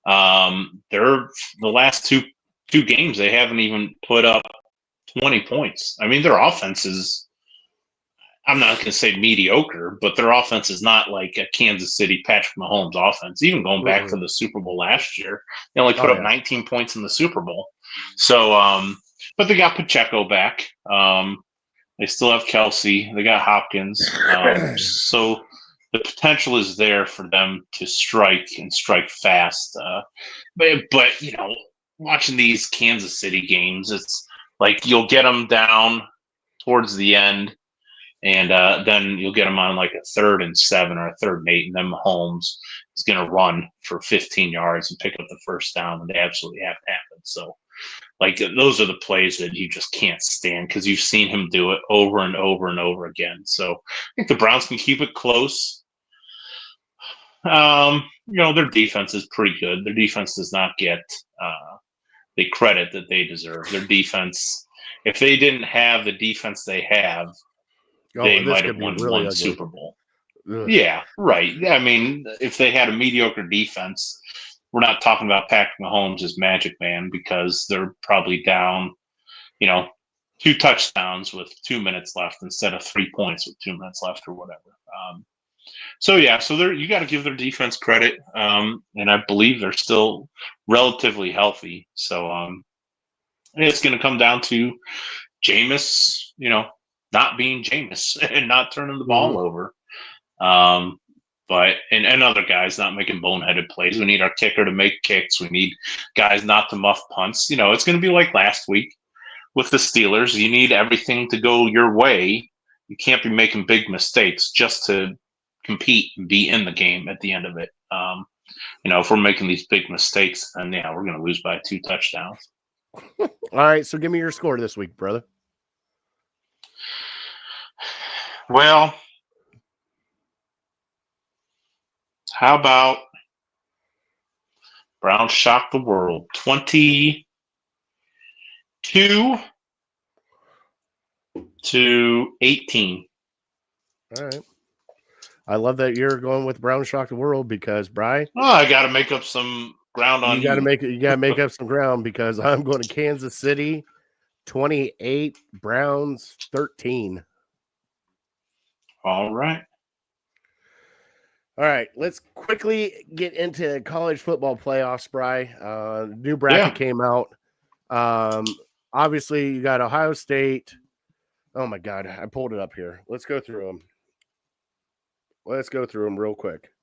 They're the last two games they haven't even put up 20 points. I mean, their offense is, I'm not going to say mediocre, but their offense is not like a Kansas City Patrick Mahomes offense. Even going back to the Super Bowl last year, they only put up 19 points in the Super Bowl. So, but they got Pacheco back. They still have Kelsey. They got Hopkins. So the potential is there for them to strike and strike fast. But you know, watching these Kansas City games, it's like you'll get them down towards the end, and then you'll get them on like a 3rd and 7 or a 3rd and 8, and then Mahomes is going to run for 15 yards and pick up the first down, and they absolutely have to happen. So, like, those are the plays that you just can't stand because you've seen him do it over and over and over again. So, I think the Browns can keep it close. You know, their defense is pretty good. Their defense does not get the credit that they deserve. Their defense, if they didn't have the defense they have, they might have won really one ugly. Super Bowl. Ugh. Yeah, right. I mean, if they had a mediocre defense, we're not talking about Patrick Mahomes as Magic Man because they're probably down, you know, 2 touchdowns with 2 minutes left instead of 3 points with 2 minutes left or whatever. So you got to give their defense credit, and I believe they're still relatively healthy. So it's going to come down to Jameis, you know, not being Jameis and not turning the ball over. But other guys not making boneheaded plays. We need our kicker to make kicks. We need guys not to muff punts. You know, it's going to be like last week with the Steelers. You need everything to go your way. You can't be making big mistakes just to compete and be in the game at the end of it. You know, if we're making these big mistakes, then yeah, we're going to lose by 2 touchdowns. All right, so give me your score this week, brother. Well, how about Browns shock the world? 22-18. All right. I love that you're going with Brown shock the world because Bri. Oh, I got to make up some ground on you. You got to make up some ground because I'm going to Kansas City, 28, Browns 13. All right. All right, let's quickly get into college football playoffs, Bri. New bracket came out. Obviously, you got Ohio State. Oh, my God. I pulled it up here. Let's go through them. Real quick.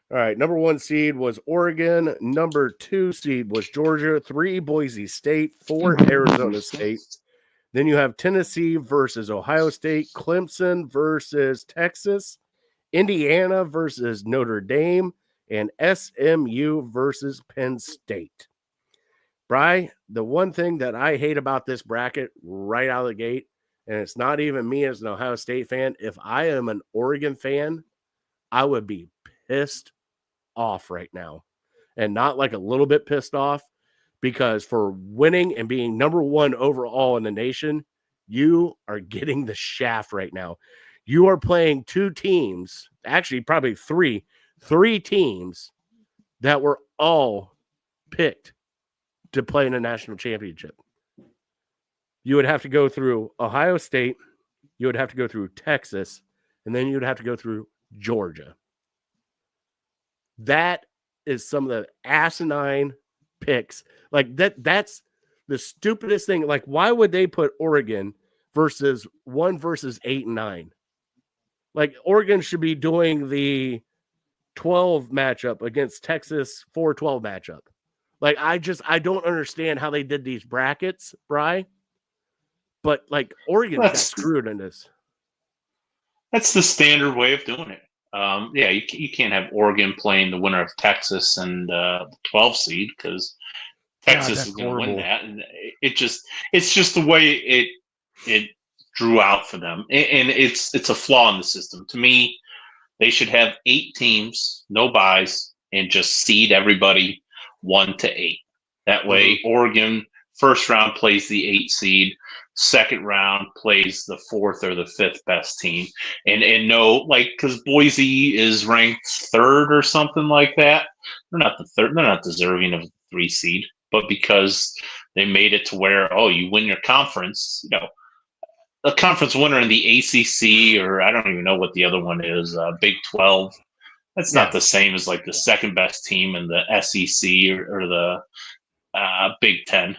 All right, number 1 seed was Oregon. Number 2 seed was Georgia. 3, Boise State. 4, Arizona State. Then you have Tennessee versus Ohio State. Clemson versus Texas. Indiana versus Notre Dame. And SMU versus Penn State. Bri, the one thing that I hate about this bracket right out of the gate, and it's not even me as an Ohio State fan, if I am an Oregon fan, I would be pissed off right now. And not like a little bit pissed off, because for winning and being number 1 overall in the nation, you are getting the shaft right now. You are playing 2 teams, actually probably 3 teams that were all picked to play in a national championship. You would have to go through Ohio State, you would have to go through Texas, and then you would have to go through Georgia. That is some of the asinine picks. Like that's the stupidest thing. Like, why would they put Oregon versus 8 and 9? Like, Oregon should be doing the 12 matchup against Texas 4-12 matchup. Like, I don't understand how they did these brackets, Bri. But like, Oregon got screwed in this. That's the standard way of doing it. You can't have Oregon playing the winner of Texas and the 12 seed because Texas is going to win that, and it's just the way it drew out for them, and it's a flaw in the system. To me, they should have 8 teams, no buys, and just seed everybody 1 to 8. That way, Oregon first round plays the 8 seed. Second round plays the 4th or the 5th best team, and no, like, because Boise is ranked 3rd or something like that. They're not the 3rd. They're not deserving of the 3 seed, but because they made it to where you win your conference, a conference winner in the ACC, or I don't even know what the other one is, Big 12. That's not the same as like the second best team in the SEC or the Big 10.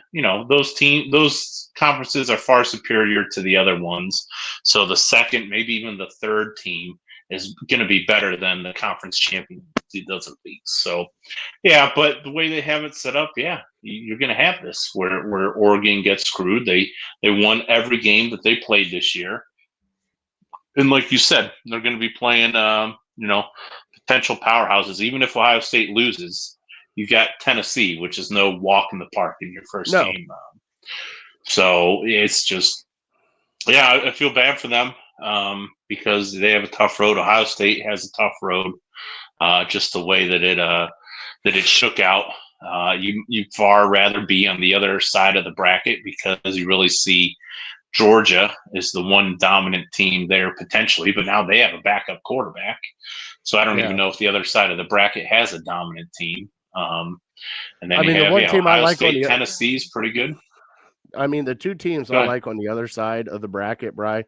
Those conferences are far superior to the other ones. So the second, maybe even the 3rd team is going to be better than the conference champion doesn't league. So, yeah, but the way they have it set up, yeah, you're going to have this where Oregon gets screwed. They won every game that they played this year, and like you said, they're going to be playing, potential powerhouses. Even if Ohio State loses, you got Tennessee, which is no walk in the park in your first game. So it's just, yeah, I feel bad for them because they have a tough road. Ohio State has a tough road. Just the way that it shook out. You'd far rather be on the other side of the bracket because you really see Georgia is the one dominant team there potentially, but now they have a backup quarterback. So I don't even know if the other side of the bracket has a dominant team. And then the one team Ohio I like State, Tennessee is pretty good. The two teams I like on the other side of the bracket, Bri,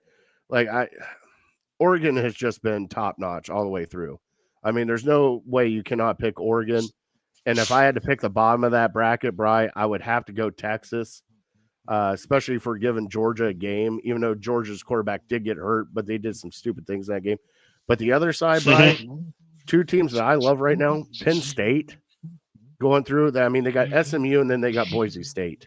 Oregon has just been top notch all the way through. There's no way you cannot pick Oregon. And if I had to pick the bottom of that bracket, Bri, I would have to go Texas, especially for giving Georgia a game, even though Georgia's quarterback did get hurt, but they did some stupid things in that game. But the other side, Bri, two teams that I love right now, Penn State going through that. They got SMU and then they got Boise State.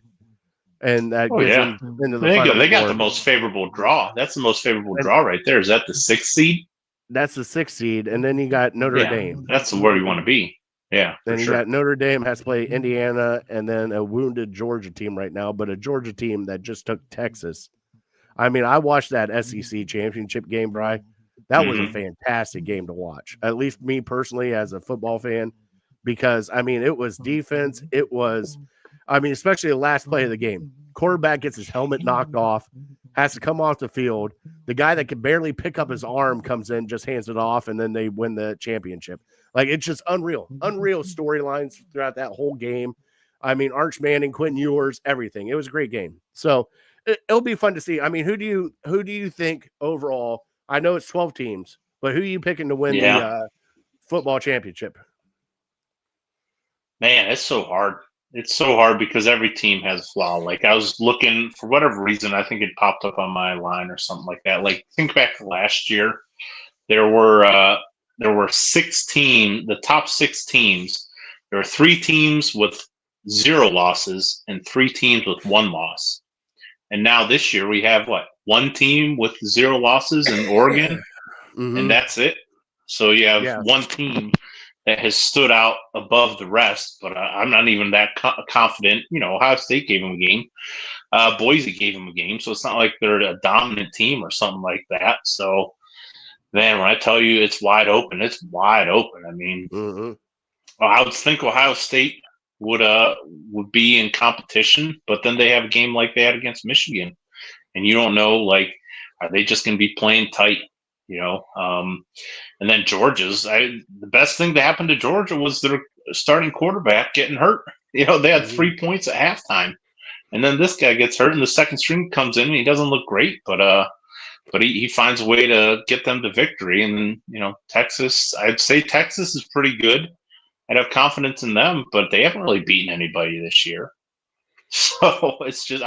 And that gets them into the final They got the most favorable draw. That's the most favorable draw right there. Is that the 6th seed? That's the 6th seed. And then you got Notre Dame. That's where you want to be. Yeah. Then you got Notre Dame has to play Indiana and then a wounded Georgia team right now, but a Georgia team that just took Texas. I watched that SEC championship game, Bri. That was a fantastic game to watch. At least me personally as a football fan, because it was defense. It was especially the last play of the game. Quarterback gets his helmet knocked off, has to come off the field. The guy that can barely pick up his arm comes in, just hands it off, and then they win the championship. It's just unreal storylines throughout that whole game. Arch Manning, Quinn Ewers, everything. It was a great game. So it'll be fun to see. Who do you think overall? I know it's 12 teams, but who are you picking to win the football championship? Man, it's so hard. It's so hard because every team has a flaw. I was looking for whatever reason, I think it popped up on my line or something like that. Think back to last year, there were 16, the top 6 teams. There were 3 teams with 0 losses and 3 teams with 1 loss. And now this year we have 1 team with 0 losses in Oregon, and that's it. So you have 1 team that has stood out above the rest, but I'm not even that confident. Ohio State gave them a game. Boise gave them a game, so it's not like they're a dominant team or something like that. So, man, when I tell you it's wide open, it's wide open. I would think Ohio State would be in competition, but then they have a game like they had against Michigan, and you don't know, are they just going to be playing tight? And then Georgia's. The best thing that happened to Georgia was their starting quarterback getting hurt. They had 3 points at halftime, and then this guy gets hurt, and the second string comes in, and he doesn't look great, but he finds a way to get them to victory. And then Texas. I'd say Texas is pretty good. I'd have confidence in them, but they haven't really beaten anybody this year. So it's just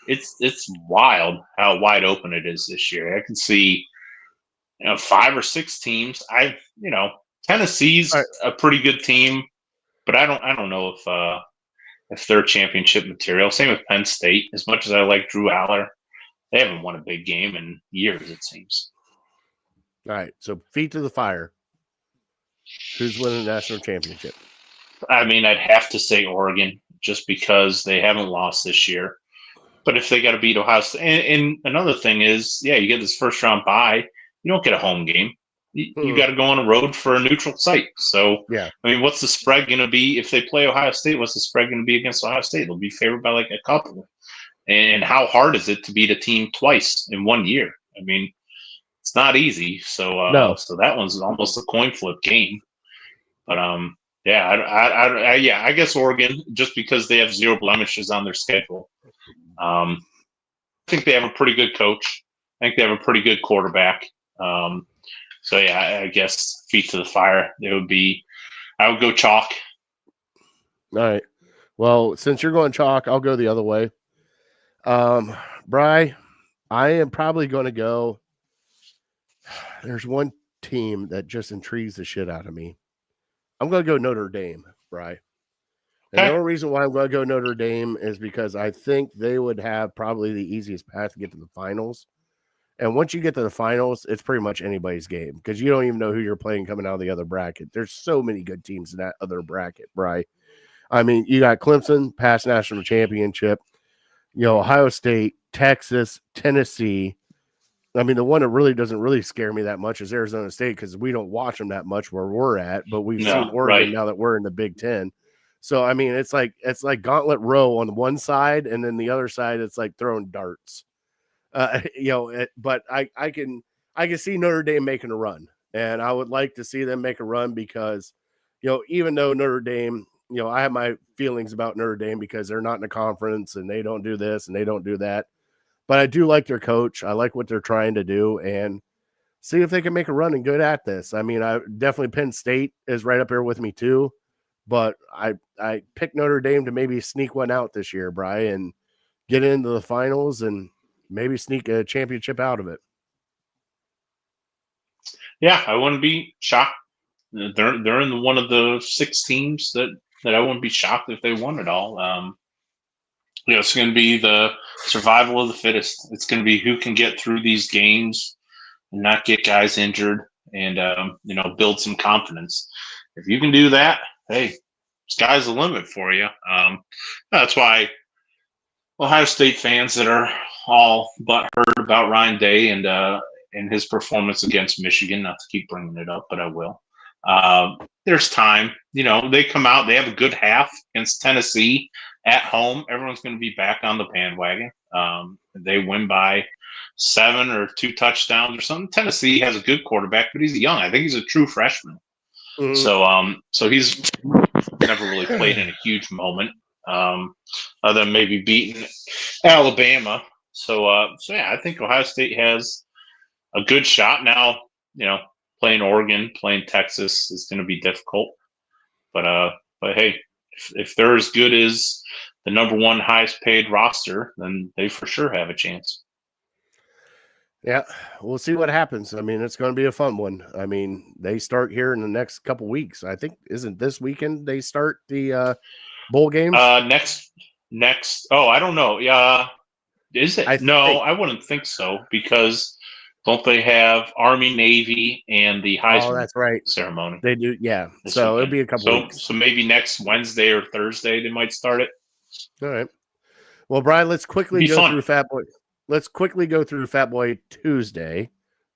it's wild how wide open it is this year. I can see 5 or 6 teams. Tennessee's a pretty good team, but I don't know if they're championship material. Same with Penn State. As much as I like Drew Aller, they haven't won a big game in years, it seems. All right, so feet to the fire. Who's winning the national championship? I'd have to say Oregon, just because they haven't lost this year. But if they got to beat Ohio State, and another thing is, you get this first round bye. You don't get a home game. You got to go on a road for a neutral site. So, what's the spread going to be if they play Ohio State? What's the spread going to be against Ohio State? They'll be favored by a couple. And how hard is it to beat a team twice in 1 year? It's not easy. So, so that one's almost a coin flip game. But I guess Oregon, just because they have 0 blemishes on their schedule. I think they have a pretty good coach. I think they have a pretty good quarterback. I guess feet to the fire. I would go chalk. All right. Well, since you're going chalk, I'll go the other way. Bri, I am probably going to go. There's 1, team that just intrigues the shit out of me. I'm going to go Notre Dame, Bri. And the only reason why I'm going to go Notre Dame is because I think they would have probably the easiest path to get to the finals. And once you get to the finals, it's pretty much anybody's game because you don't even know who you're playing coming out of the other bracket. There's so many good teams in that other bracket, Bri. I mean, you got Clemson, past national championship, Ohio State, Texas, Tennessee. I mean, the one that really doesn't really scare me that much is Arizona State because we don't watch them that much where we're at, but we've seen Oregon now that we're in the Big Ten. So, I mean, it's like gauntlet row on one side, and then the other side, it's like throwing darts. But I can see Notre Dame making a run, and I would like to see them make a run because, even though Notre Dame, I have my feelings about Notre Dame because they're not in a conference and they don't do this and they don't do that. But I do like their coach. I like what they're trying to do and see if they can make a run and good at this. I mean, I definitely Penn State is right up here with me too. But I picked Notre Dame to maybe sneak one out this year, Bri, and get into the finals and maybe sneak a championship out of it. Yeah, I wouldn't be shocked. They're in one of the 6 teams that I wouldn't be shocked if they won it all. It's going to be the survival of the fittest. It's going to be who can get through these games and not get guys injured and build some confidence. If you can do that, hey, sky's the limit for you. That's why Ohio State fans that are all but heard about Ryan Day and his performance against Michigan, not to keep bringing it up, but I will. There's time. They come out, they have a good half against Tennessee at home. Everyone's going to be back on the bandwagon. They win by 7 or 2 touchdowns or something. Tennessee has a good quarterback, but he's young. I think he's a true freshman. Mm-hmm. So he's never really played in a huge moment, other than maybe beating Alabama. So yeah, I think Ohio State has a good shot now. Playing Oregon, playing Texas is going to be difficult, but hey, if they're as good as the number 1 highest paid roster, then they for sure have a chance. Yeah, we'll see what happens. I mean, it's going to be a fun one. I mean, they start here in the next couple weeks. I think, isn't this weekend they start the bowl games? Next. Oh, I don't know. Yeah, is it? I wouldn't think so because don't they have Army, Navy, and the Heisman ceremony? They do, yeah. So it'll be a couple weeks. So maybe next Wednesday or Thursday they might start it. All right. Well, Brian, let's quickly go through Fat Boy. Let's quickly go through Fat Boy Tuesday.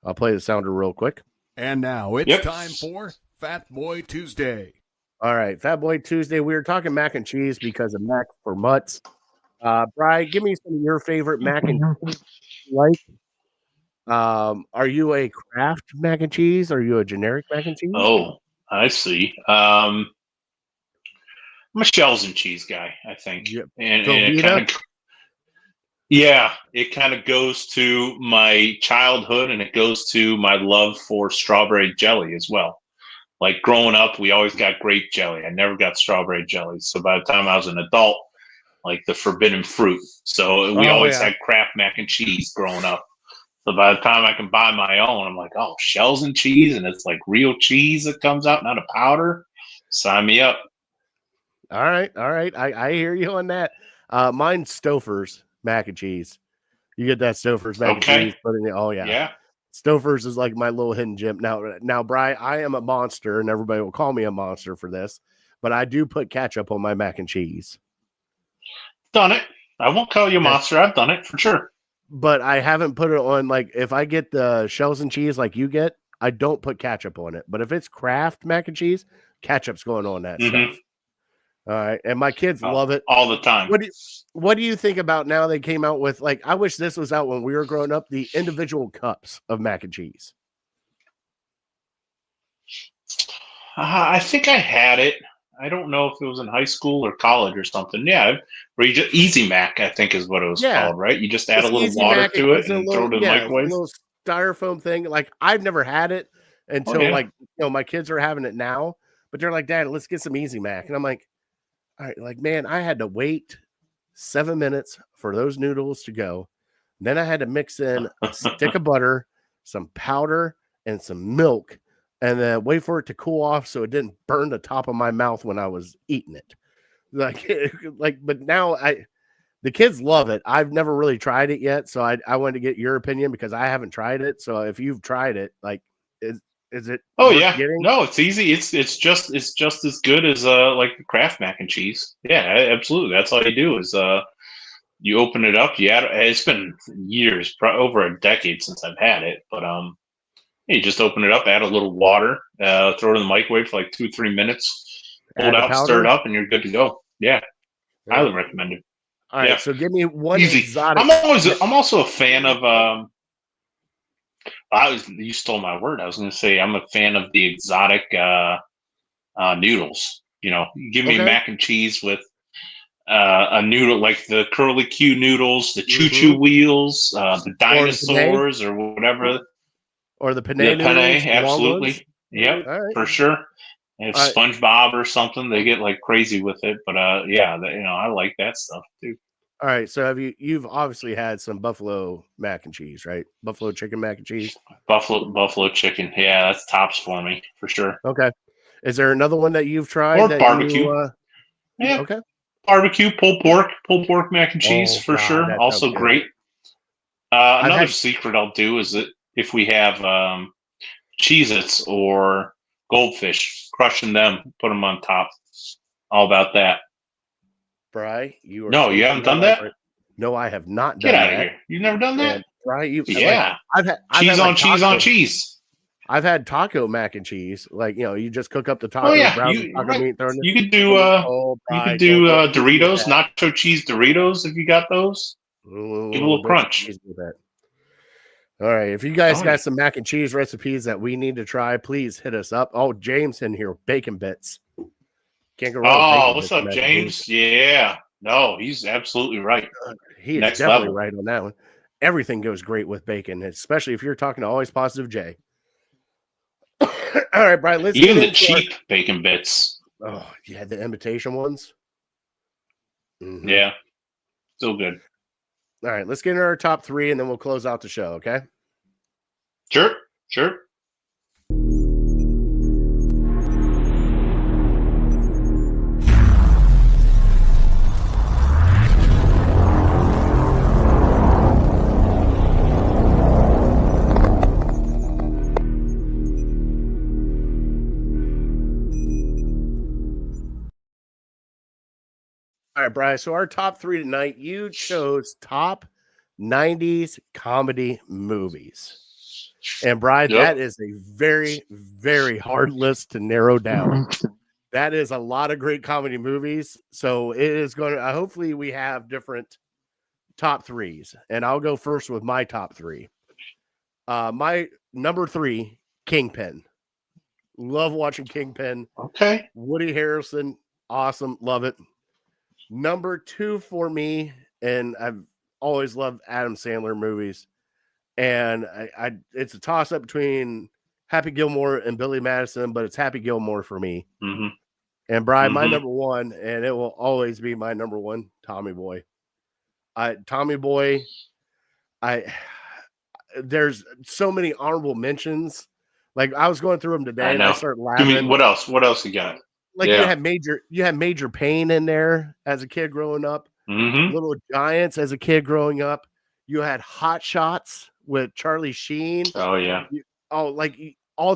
I'll play the sounder real quick. And now it's time for Fat Boy Tuesday. All right, Fat Boy Tuesday. We were talking mac and cheese because of mac for mutts. Brian, give me some of your favorite mac and cheese you like. Are you a Kraft mac and cheese? Are you a generic mac and cheese? Oh, I see. I'm a shells and cheese guy, I think. Yep. And it kind of goes to my childhood and it goes to my love for strawberry jelly as well. Like growing up, we always got grape jelly. I never got strawberry jelly. So by the time I was an adult, like the forbidden fruit. So we always had Kraft mac and cheese growing up. So by the time I can buy my own, I'm like, oh, shells and cheese, and it's like real cheese that comes out, not a powder. Sign me up. All right. I hear you on that. Mine's Stouffer's mac and cheese. You get that Stouffer's mac and cheese, put in it. Oh yeah. Yeah. Stouffer's is like my little hidden gem. Now, Bri, I am a monster, and everybody will call me a monster for this, but I do put ketchup on my mac and cheese. Done it. I won't call you a monster. I've done it for sure. But I haven't put it on, like, if I get the shells and cheese like you get, I don't put ketchup on it. But if it's Kraft mac and cheese, ketchup's going on that stuff. All right. And my kids love it. All the time. What do you think about now they came out with, like, I wish this was out when we were growing up, the individual cups of mac and cheese? I think I had it. I don't know if it was in high school or college or something. Yeah, where you just Easy Mac, I think is what it was called, right? You just add a little water to it and throw it in the microwave. A little styrofoam thing. Like I've never had it until my kids are having it now. But they're like, Dad, let's get some Easy Mac, and I'm like, all right, like man, I had to wait 7 minutes for those noodles to go. Then I had to mix in a stick of butter, some powder, and some milk, and then wait for it to cool off so it didn't burn the top of my mouth when I was eating it. But now the kids love it. I've never really tried it yet, so I wanted to get your opinion because I haven't tried it. So if you've tried it, like, is it? Oh yeah, getting? no, it's easy. It's just as good as like the Kraft mac and cheese. Yeah, absolutely. That's all you do is you open it up. You add. It's been years, over a decade since I've had it, but you just open it up, add a little water, throw it in the microwave for like 2-3 minutes, pull it out, stir it up, and you're good to go. Yeah, highly recommend it. All right, so give me one easy. exotic. I'm also a fan of. You stole my word. I was going to say I'm a fan of the exotic noodles. You know, give me mac and cheese with a noodle like the curly Q noodles, the choo choo wheels, the dinosaurs, or whatever. Or the penne noodles, absolutely. Yep, for sure. And if SpongeBob or something, they get like crazy with it. But I like that stuff too. All right, so you've obviously had some buffalo mac and cheese, right? Buffalo chicken mac and cheese. Buffalo chicken, yeah, that's tops for me for sure. Okay, is there another one that you've tried? Or barbecue? Yeah. Okay. Barbecue, pulled pork mac and cheese for sure. Also great. Another secret I'll do is that if we have Cheez-Its or Goldfish, crushing them, put them on top. All about that. Bri, you are you haven't done that? No, I have not done that. Get out of here. You've never done that? Bri, I've had cheese on cheese. I've had taco mac and cheese. Like, you just cook up the taco, taco meat, you could do Doritos, nacho cheese Doritos if you got those. Ooh, give a little crunch. All right, if you guys got some mac and cheese recipes that we need to try, please hit us up. Oh, James in here, bacon bits. Can't go wrong. What's up, James? Yeah. No, he's absolutely right. He is definitely right on that one. Everything goes great with bacon, especially if you're talking to Always Positive Jay. All right, Brian, let's even the cheap bacon bits. Oh, yeah, the imitation ones. Mm-hmm. Yeah, still good. All right, let's get into our top 3, and then we'll close out the show, okay? Sure. All right, Brian. So our top 3 tonight, you chose top 90s comedy movies. And Brian, that is a very, very hard list to narrow down. That is a lot of great comedy movies. So it is going to, hopefully we have different top 3s. And I'll go first with my top 3. My number 3, Kingpin. Love watching Kingpin. Okay. Woody Harrelson. Awesome. Love it. Number 2 for me, and I've always loved Adam Sandler movies, and it's a toss-up between Happy Gilmore and Billy Madison, but it's Happy Gilmore for me. Mm-hmm. And Brian, my number 1, and it will always be my number 1, Tommy Boy. Tommy Boy, there's so many honorable mentions. Like, I was going through them today, and I started laughing. What else? What else you got? Like, you had Major Payne in there as a kid growing up. Mm-hmm. Little Giants as a kid growing up. You had Hot Shots with Charlie Sheen. Oh yeah. All the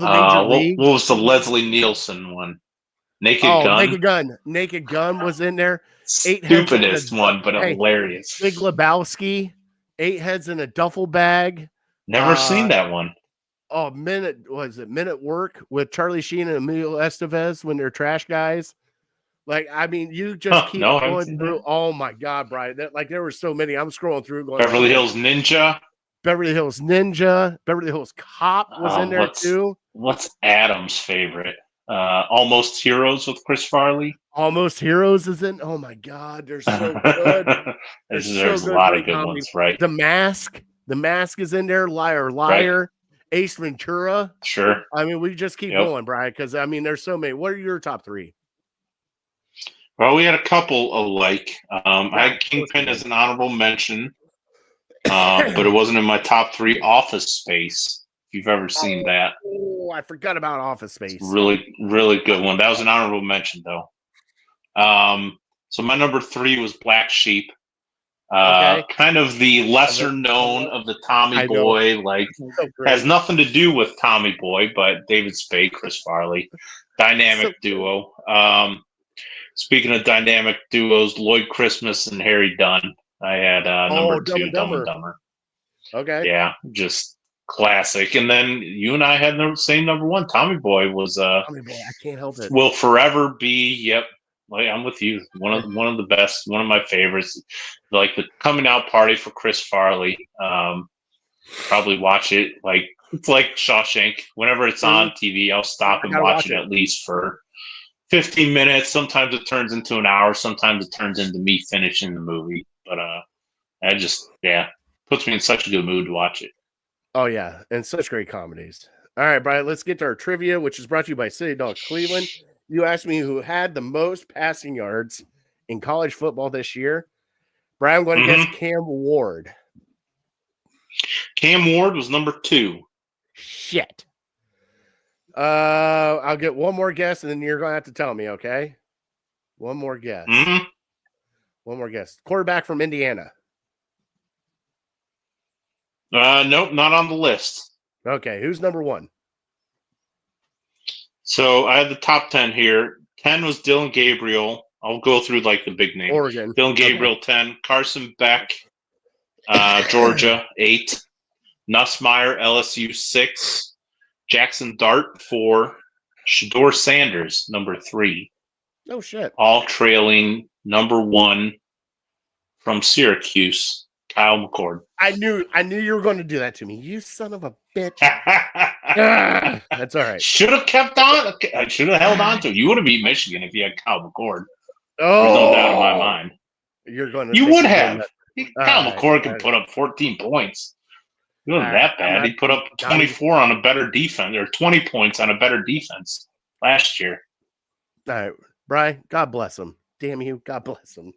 major leagues. What was the Leslie Nielsen one? Naked Gun. Naked Gun was in there. Stupidest one, but hilarious. Big Lebowski. 8 Heads in a Duffel Bag. Never seen that one. Oh, Minute Work with Charlie Sheen and Emilio Estevez when they're trash guys. Like, I mean, you just keep going through. That. Oh my God, Brian! There were so many. I'm scrolling through. Beverly Hills Ninja. Beverly Hills Cop was in there too. What's Adam's favorite? Almost Heroes with Chris Farley. Almost Heroes is in. Oh my God, they're so good. There's a lot of good ones, right? The Mask is in there. Liar. Right. Ace Ventura. Sure. I mean, we just keep going, Brian, because I mean, there's so many. What are your top 3? Well, we had a couple alike. I had Kingpin as an honorable mention, but it wasn't in my top 3. Office Space If you've ever seen that. Oh, I forgot about Office Space. Really, really good one. That was an honorable mention, though. So my number 3 was Black Sheep. Kind of the lesser known of the Tommy Boy, like has nothing to do with Tommy Boy, but David Spade, Chris Farley, dynamic duo. Speaking of dynamic duos, Lloyd Christmas and Harry Dunn. I had number 2, Dumb and Dumber. Okay. Yeah, just classic. And then you and I had the same number 1. Tommy Boy was Tommy Boy, I can't help it. Will forever be. Yep. Like, I'm with you. One of the best, one of my favorites. Like the coming out party for Chris Farley. Probably watch it. Like it's like Shawshank. Whenever it's on TV, I'll stop and watch it at least for 15 minutes. Sometimes it turns into an hour. Sometimes it turns into me finishing the movie. But I just puts me in such a good mood to watch it. Oh yeah, and such great comedies. All right, Brian, let's get to our trivia, which is brought to you by City Dogs Cleveland. You asked me who had the most passing yards in college football this year. Brian, I'm going to guess Cam Ward. Cam Ward was number 2. Shit. I'll get one more guess, and then you're going to have to tell me, okay? One more guess. One more guess. Quarterback from Indiana. Nope, not on the list. Okay, who's number 1? So I had the top 10 here. 10 was Dylan Gabriel. I'll go through like the big names. Oregon. Dylan Gabriel, 10. Carson Beck, Georgia, 8. Nussmeier, LSU, 6. Jackson Dart, 4. Shador Sanders, number 3. Oh, shit. All trailing number 1 from Syracuse, Kyle McCord. I knew you were going to do that to me. You son of a bitch. That's all right. Should have kept on. I should have held on to it. You would have beat Michigan if you had Kyle McCord. Oh, there's no doubt in my mind. You would have. Kyle McCord could put up 14 points. It wasn't that bad. He put up 24 on a better defense, or 20 points on a better defense last year. All right, Brian, God bless him. Damn you, God bless him.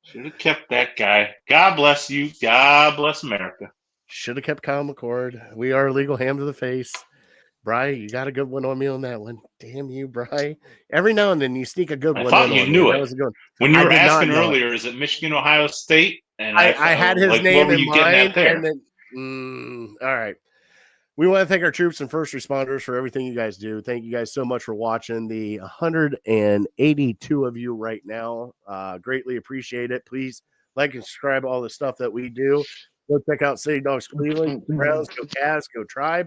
Should have kept that guy. God bless you. God bless America. Should have kept Kyle McCord. We are legal ham to the face. Bri, you got a good one on me on that one. Damn you, Bri. Every now and then you sneak a good one. I thought you knew it. When you were asking earlier, is it Michigan, Ohio State? And I had his name in mind. And then, all right. We want to thank our troops and first responders for everything you guys do. Thank you guys so much for watching. The 182 of you right now. Greatly appreciate it. Please like and subscribe all the stuff that we do. Go check out City Dogs Cleveland. Browns, go Cavs, go Tribe.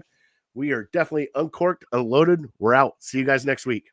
We are definitely uncorked, unloaded. We're out. See you guys next week.